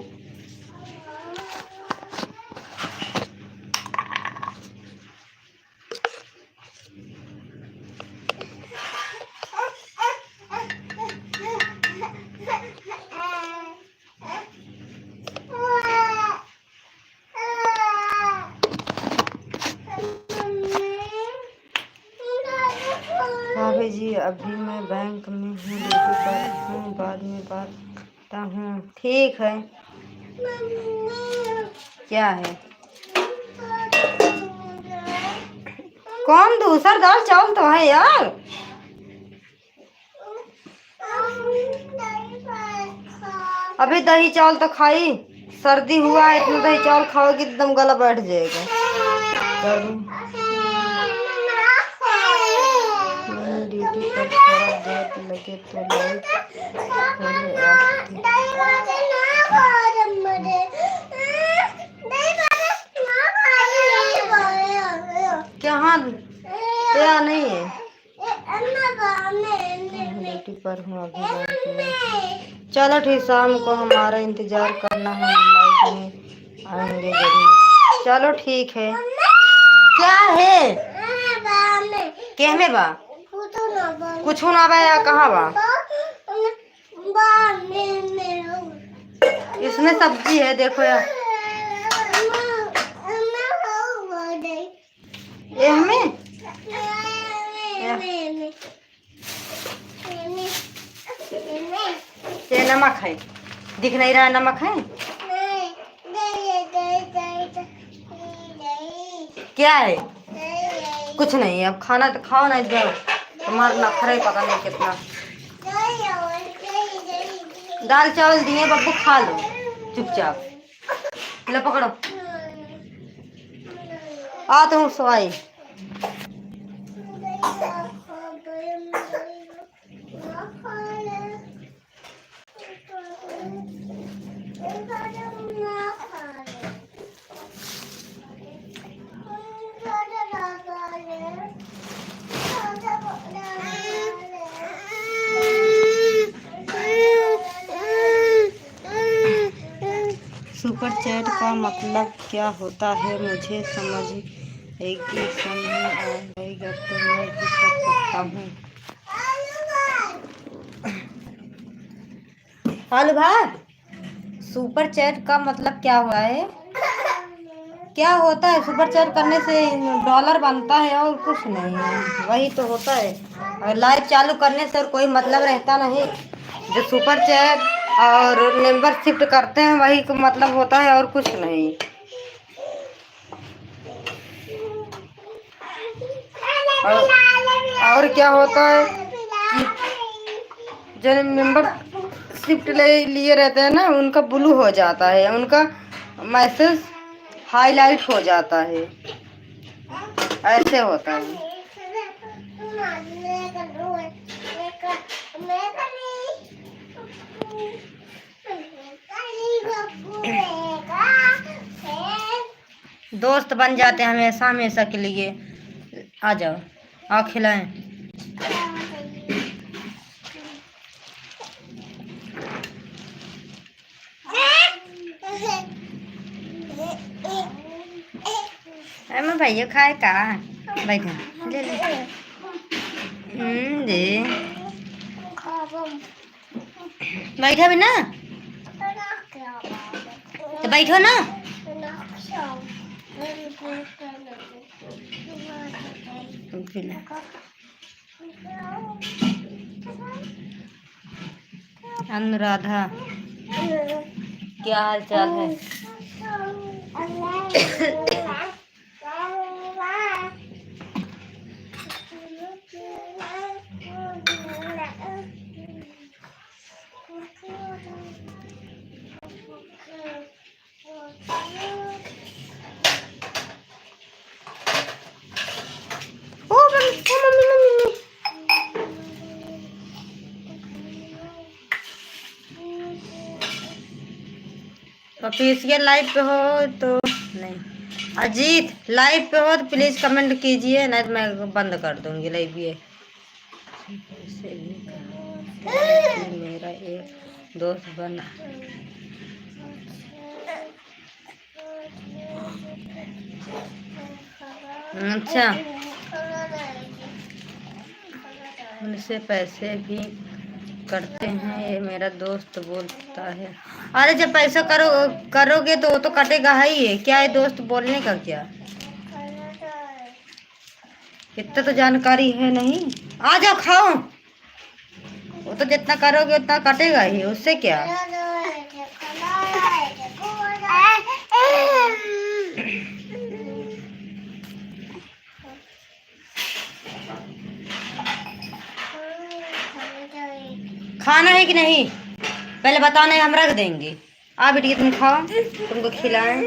Speaker 1: भाभी जी अभी मैं बैंक में हूँ, ड्यूटी पर हूँ, बाद में बात करता हूँ। ठीक है। क्या है? कौन दूसरा दाल चावल तो है यार। अभी दही चावल तो खाई, सर्दी हुआ है, इतना दही चावल खाओगी एकदम गला बैठ जाएगा। ड्यूटी पर थोड़ा देर लगे तो लाइट क्या? हाँ या नहीं है, ड्यूटी पर हूँ अभी। चलो ठीक, शाम को हमारा इंतजार करना है, लाइट में आएंगे जरूर। चलो ठीक है। क्या है? क्या में बा? कुछ ना बा या कहाँ बा? इसमें सब्जी है, देखो यार। ये हमें ये नमक है, दिख नहीं रहा नमक है। क्या है? कुछ नहीं है, अब खाना तो खाओ ना, जाओ। तुम्हारा नखरे पता नहीं कितना। दाल चावल दिए बब्बू, खा लो चुपचाप। लो पकड़ो, आ तुम सवाई। सुपर चैट का मतलब क्या होता है मुझे समझ एक ही समझ आएगा तो मैं भी कर सकता हूँ। हेलो भाई, सुपर चैट का मतलब क्या हुआ है? क्या होता है? सुपर चैट करने से डॉलर बनता है और कुछ नहीं है, वही तो होता है। और लाइव चालू करने से और कोई मतलब रहता नहीं। जो सुपर चैट और मेंबरशिप करते हैं वही को मतलब होता है और कुछ नहीं। और क्या होता है कि जो मेंबरशिप लिए रहते हैं ना, उनका ब्लू हो जाता है, उनका मैसेज हाईलाइट हो जाता है, ऐसे होता है। दोस्त बन जाते हैं हमेशा हमेशा के लिए। आ जाओ, आओ खिलाएं। मैं भैया खाए का बैठे ले ले। दे बैठा भी ना, तो बैठो ना। अनुराधा, क्या हाल चाल है? ऑफिशियल लाइव पे हो तो नहीं, अजीत लाइव पे हो तो प्लीज कमेंट कीजिए, नहीं तो मैं बंद कर दूंगी लाइव। ये मेरा एक दोस्त बना। अच्छा, उनसे पैसे भी करते हैं, ये मेरा दोस्त बोलता है। अरे जब पैसा करोगे तो वो तो कटेगा ही है, क्या है दोस्त बोलने का क्या? इतना तो जानकारी है नहीं। आ जाओ खाओ, वो तो जितना करोगे उतना कटेगा ही, उससे क्या। खाना है कि नहीं पहले बताओ, नहीं हम रख देंगे। आ बेटी तुम खाओ, तुमको खिलाएं।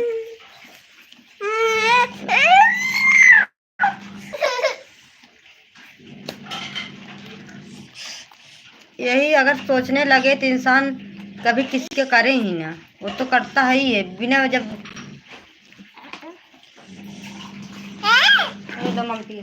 Speaker 1: यही अगर सोचने लगे तो इंसान कभी किसी के करे ही ना, वो तो करता ही है बिना जब। तो मम्मी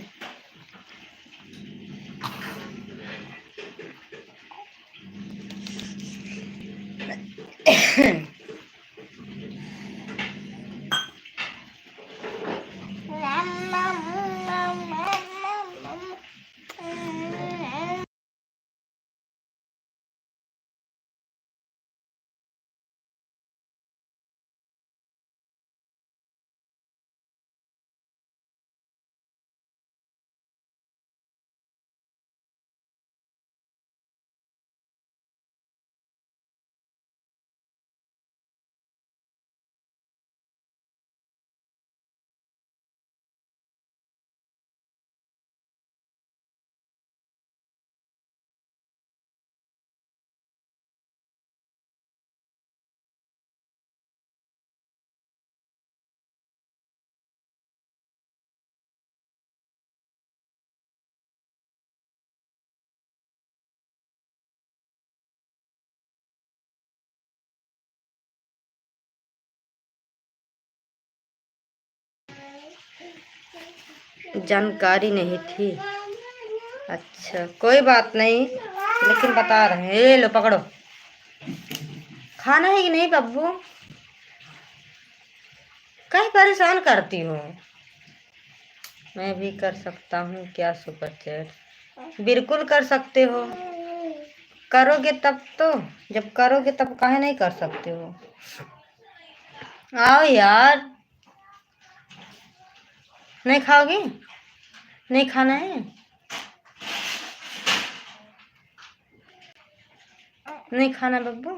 Speaker 1: जानकारी नहीं थी। अच्छा कोई बात नहीं, लेकिन बता रहे हैं। ये लो पकड़ो, खाना है कि नहीं बब्बू? कहीं परेशान करती हो। मैं भी कर सकता हूँ क्या सुपर चैट? बिल्कुल कर सकते हो, करोगे तब तो, जब करोगे तब काहे नहीं कर सकते हो। आओ यार, नहीं खाओगे? नहीं खाना है? नहीं खाना बब्बू,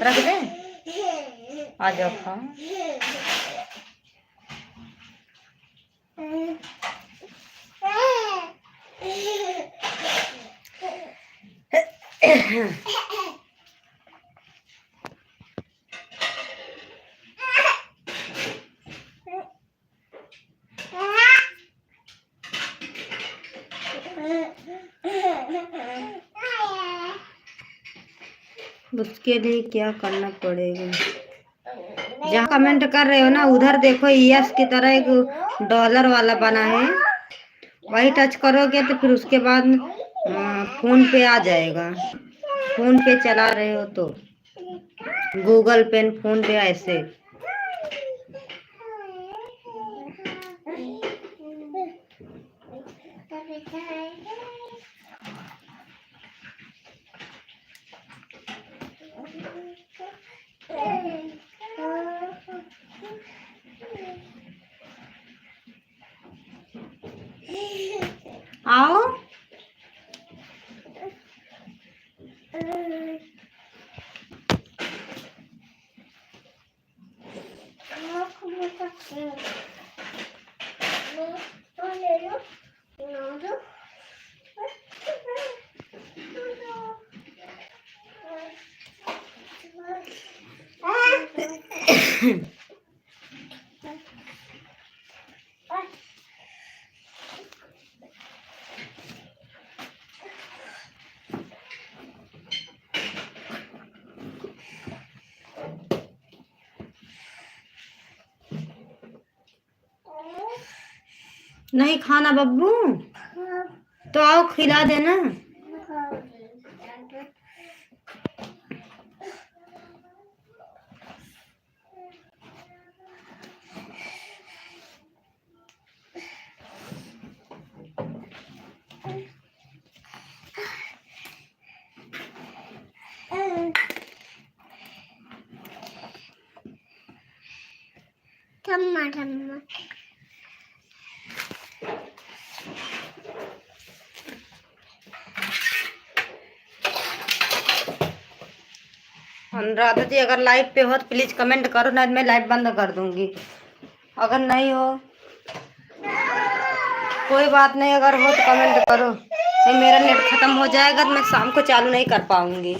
Speaker 1: रख दे। आ जाओ खाओ। उसके लिए क्या करना पड़ेगा? जहाँ कमेंट कर रहे हो ना उधर देखो, यस की तरह एक डॉलर वाला बना है, वही टच करोगे तो फिर उसके बाद फोन पे आ जाएगा। फोन पे चला रहे हो तो गूगल पे, फोन पे ऐसे। आओ। नहीं खाना बब्बू? तो आओ खिला देना। अनुराधा जी अगर लाइट पे हो तो प्लीज कमेंट करो, नहीं मैं लाइट बंद कर दूंगी। अगर नहीं हो कोई बात नहीं, अगर हो तो कमेंट करो, नहीं मेरा नेट खत्म हो जाएगा तो मैं शाम को चालू नहीं कर पाऊंगी।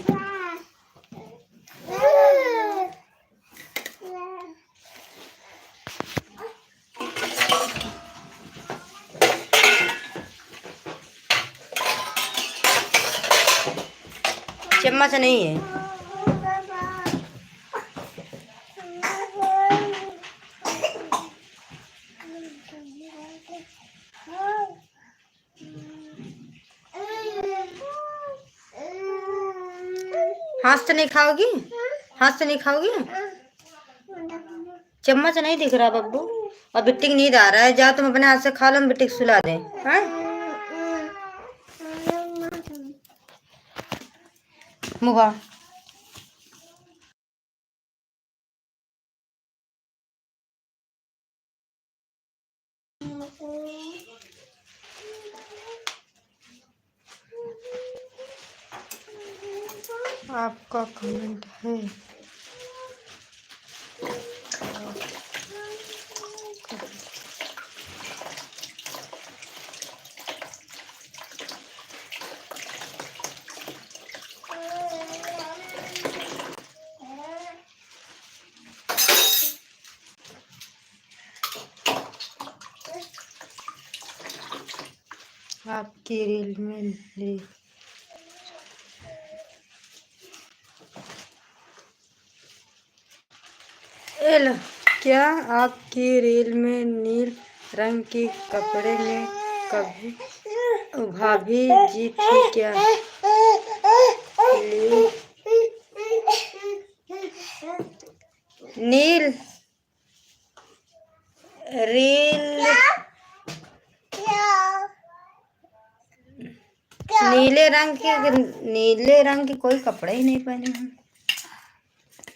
Speaker 1: चम्मच नहीं है। हाथ से नहीं खाओगी? हाथ से नहीं खाओगी? चम्मच नहीं दिख रहा बब्बू। और बिट्टी की नींद आ रहा है, जाओ तुम अपने हाथ से खा लो, बिट्टी को सुला दे। हाँ मुगा। आपका कमेंट है। आपकी रील में ली एल, क्या आपकी रील में नील रंग के कपड़े में कभी भाभी जी थी क्या? नील रील नीले रंग के कोई कपड़े ही नहीं पहने हम।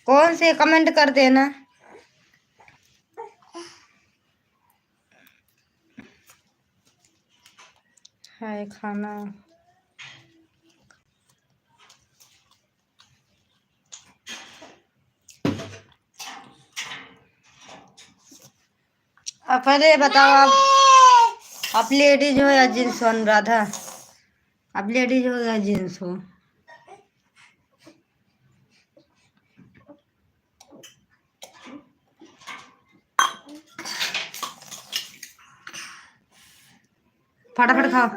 Speaker 1: कौन से कमेंट कर देना। है खाना अब पहले बताओ आप लेडीज हो या जेंट्स हो? अनुराधा आप लेडीज हो या जेंट्स हो? फटाफट खाओ।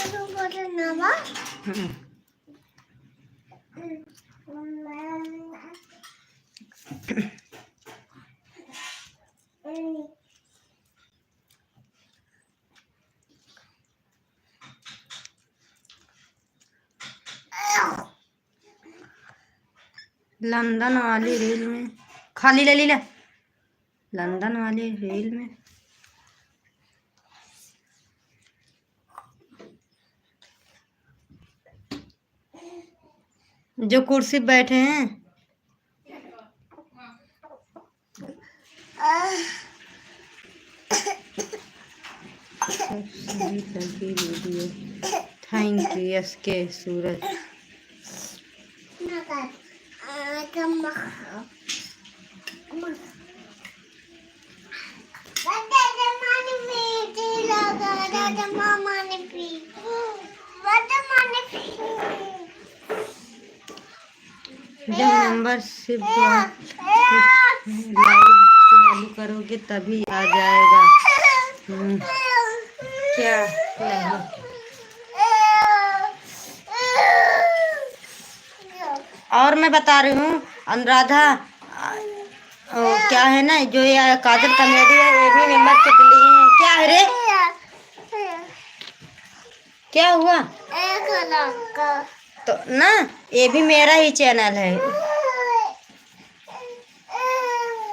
Speaker 1: लंदन वाली रील में खाली ले ली ले। लंदन वाली रील में जो कुर्सी पे बैठे हैं सब सही लगी वीडियो। थैंक यू एस के सूरज। जब मेंबरशिप लाइव चालू करोगे तभी आ जाएगा। क्या नहीं। और मैं बता रही हूँ अनुराधा, क्या है ना, जो ये काजल कॉमेडी है ये भी मेंबरशिप लिए हैं। क्या है रे, क्या हुआ? तो ना ये भी मेरा ही चैनल है।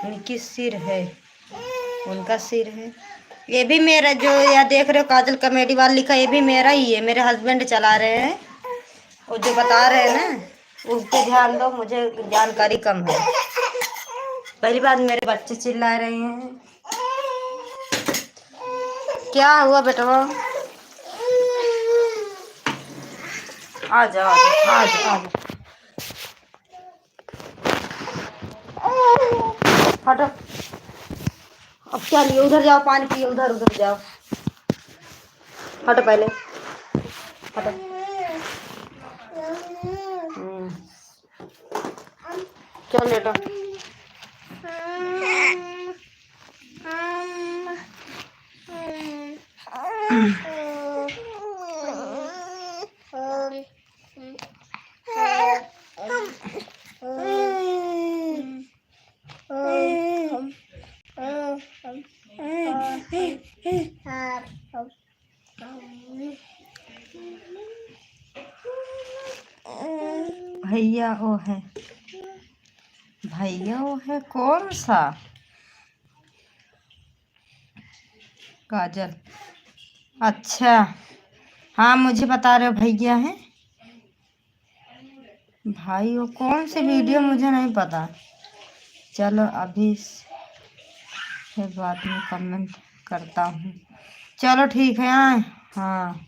Speaker 1: उनकी सिर है, उनका सिर है। ये भी मेरा, जो यहाँ देख रहे हो काजल कॉमेडी वाला लिखा, ये भी मेरा ही है। मेरे हस्बैंड चला रहे हैं और जो बता रहे हैं ना उस पे ध्यान दो, मुझे जानकारी कम है। पहली बात मेरे बच्चे चिल्ला रहे हैं। क्या हुआ बेटा? आ जाओ आ जाओ आ जाओ। हटो, अब क्या लिए? उधर जाओ पानी पिए, उधर उधर जाओ। हटो पहले, हटो। चल बेटा। भैया वो है, भैया वो है कौन सा? काजल, अच्छा हाँ मुझे बता रहे हो भैया है। भाई वो कौन सी वीडियो मुझे नहीं पता। चलो अभी फिर बाद में कमेंट करता हूँ। चलो ठीक है। हाँ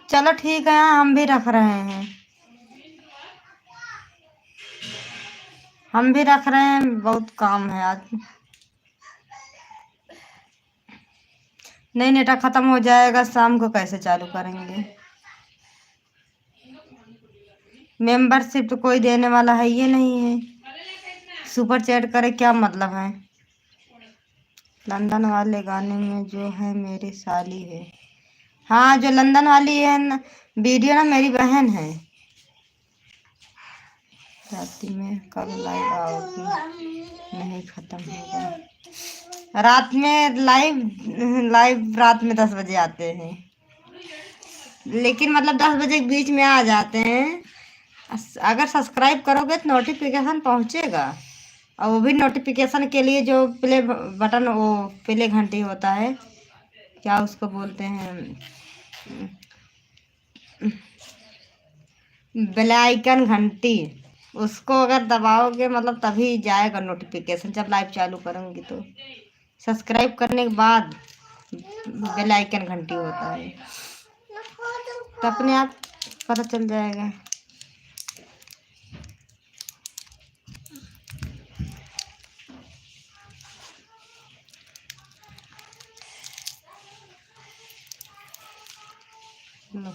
Speaker 1: चलो ठीक है, हम भी रख रहे हैं, हम भी रख रहे हैं, बहुत काम है आज। नहीं नेटा खत्म हो जाएगा, शाम को कैसे चालू करेंगे? मेंबरशिप तो कोई देने वाला है ये नहीं है। सुपर चैट करे क्या मतलब है? लंदन वाले गाने में जो है मेरी साली है। हाँ जो लंदन वाली है ना वीडियो ना, मेरी बहन है। रात में कब लाइव आओगी? नहीं खत्म होगा रात में लाइव। लाइव रात में 10 बजे आते हैं, लेकिन मतलब 10 बजे के बीच में आ जाते हैं। अगर सब्सक्राइब करोगे तो नोटिफिकेशन पहुंचेगा, और वो भी नोटिफिकेशन के लिए जो प्ले बटन, वो प्ले घंटी होता है, क्या उसको बोलते हैं, बेल आइकन घंटी, उसको अगर दबाओगे मतलब तभी जाएगा नोटिफिकेशन जब लाइव चालू करूँगी। तो सब्सक्राइब करने के बाद बेल आइकन घंटी होता है, तो अपने आप पता चल जाएगा। लो।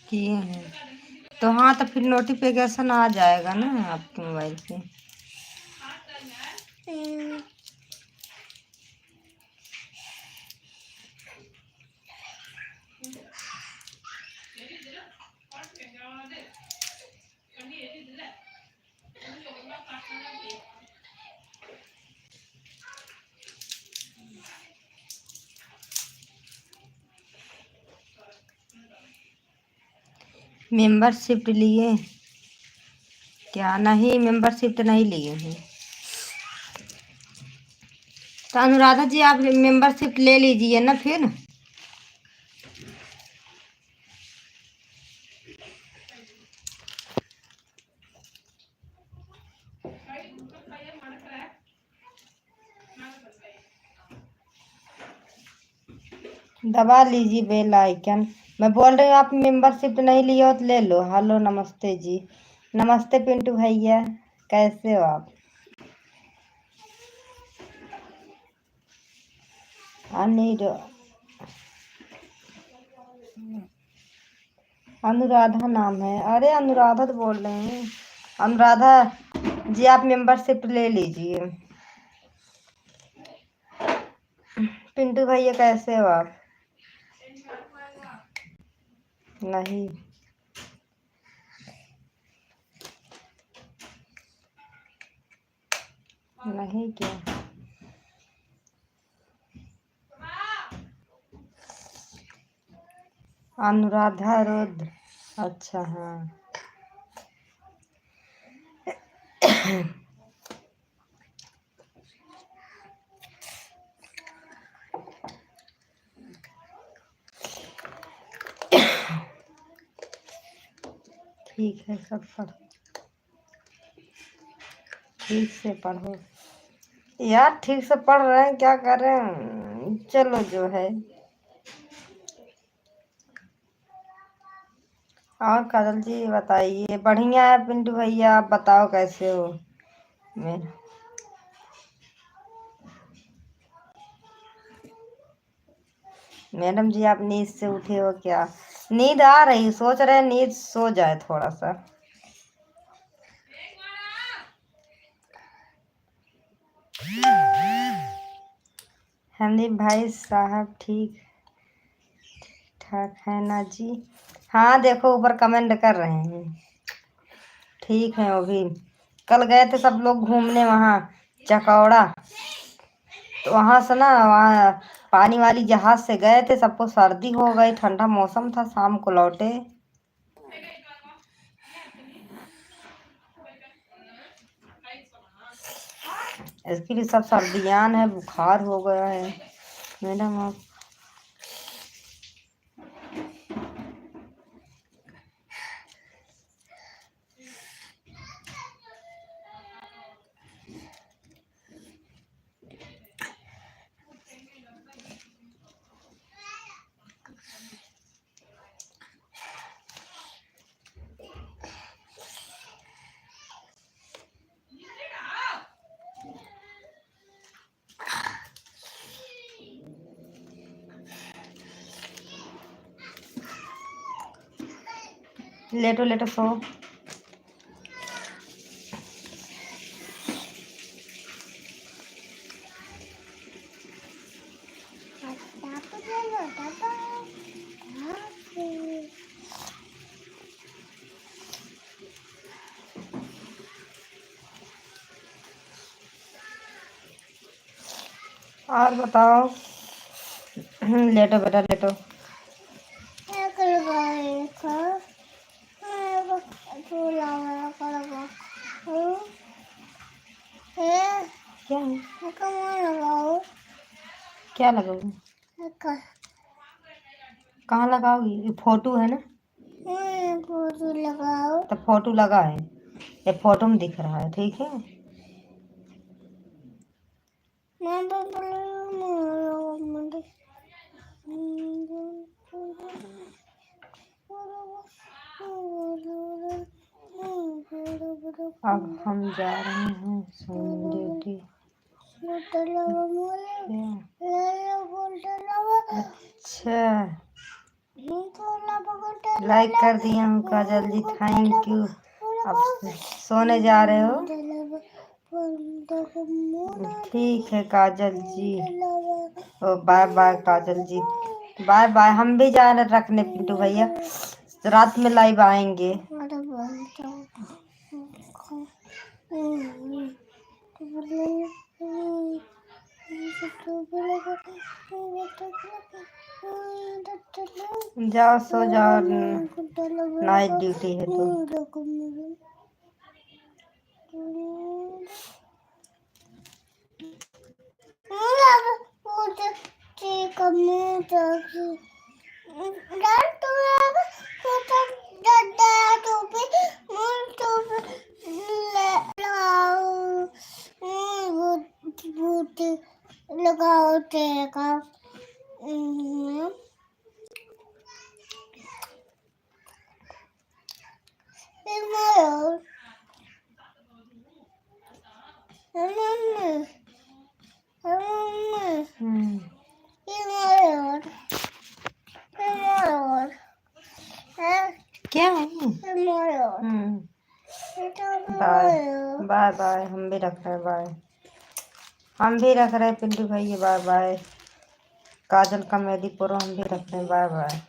Speaker 1: किए हैं तो हाँ, तो फिर नोटिफिकेशन आ जाएगा ना आपके मोबाइल पे। मेंबरशिप लिए क्या? नहीं, मेंबरशिप तो नहीं लिए हैं। तो अनुराधा जी आप मेंबरशिप ले लीजिए ना फिर। दबा लीजिए बेल आइकन। मैं बोल रही हूँ आप मेंबरशिप नहीं लिए हो तो ले लो। हेलो नमस्ते जी। नमस्ते पिंटू भैया, कैसे हो आप? अनुराधा नाम है। अरे अनुराधा तो बोल रहे हैं। अनुराधा जी आप मेंबरशिप ले लीजिए। पिंटू भैया कैसे हो आप? नहीं, नहीं क्या? अनुराधा रुद्र, अच्छा हाँ। ठीक है, सब पढ़ो, ठीक से पढ़ो यार। ठीक से पढ़ रहे हैं, क्या करें, चलो जो है। और काजल जी बताइए। बढ़िया है पिंटू भैया, आप बताओ कैसे हो? मेरा मैडम जी आप नींद से उठे हो क्या? नींद आ रही, सोच रहे नींद सो जाए थोड़ा सा। हनीफ भाई साहब ठीक ठाक है ना जी? हाँ देखो ऊपर कमेंट कर रहे हैं, ठीक है। वो भी कल गए थे सब लोग घूमने वहाँ चकौड़ा, तो वहाँ से ना, वहाँ पानी वाली जहाज से गए थे, सबको सर्दी हो गई, ठंडा मौसम था, शाम को लौटे। इसके लिए सब सर्दियान है, बुखार हो गया है मैडम आप। लेटो लेटो सो। और बताओ। लेटो बेटा लेटो। क्या है? क्या लगाओगी? कहाँ लगाओगी? ये फोटो है ना, फोटो लगाओ। तो फोटो लगा है, ये फोटो में दिख रहा है, ठीक है। अब हम जा रहे हैं सोने। अच्छा, लाइक कर दिया हूँ काजल जी, थैंक यू। अब सोने जा रहे हो? ठीक है काजल जी, ओ बाय बाय काजल जी, बाय बाय। हम भी जा रहे रखने पिंटू भैया, रात में लाइव आएंगे। जाओ सो जाओ। नाइट ड्यूटी है तो लगाओ टेका क्या है? बाय बाय बाय, हम भी रख रहे हैं बाय, हम भी रख रहे हैं पिंटू भाई, बाय बाय। काजल का मेदीपुर हम भी रख रहे हैं, बाय बाय।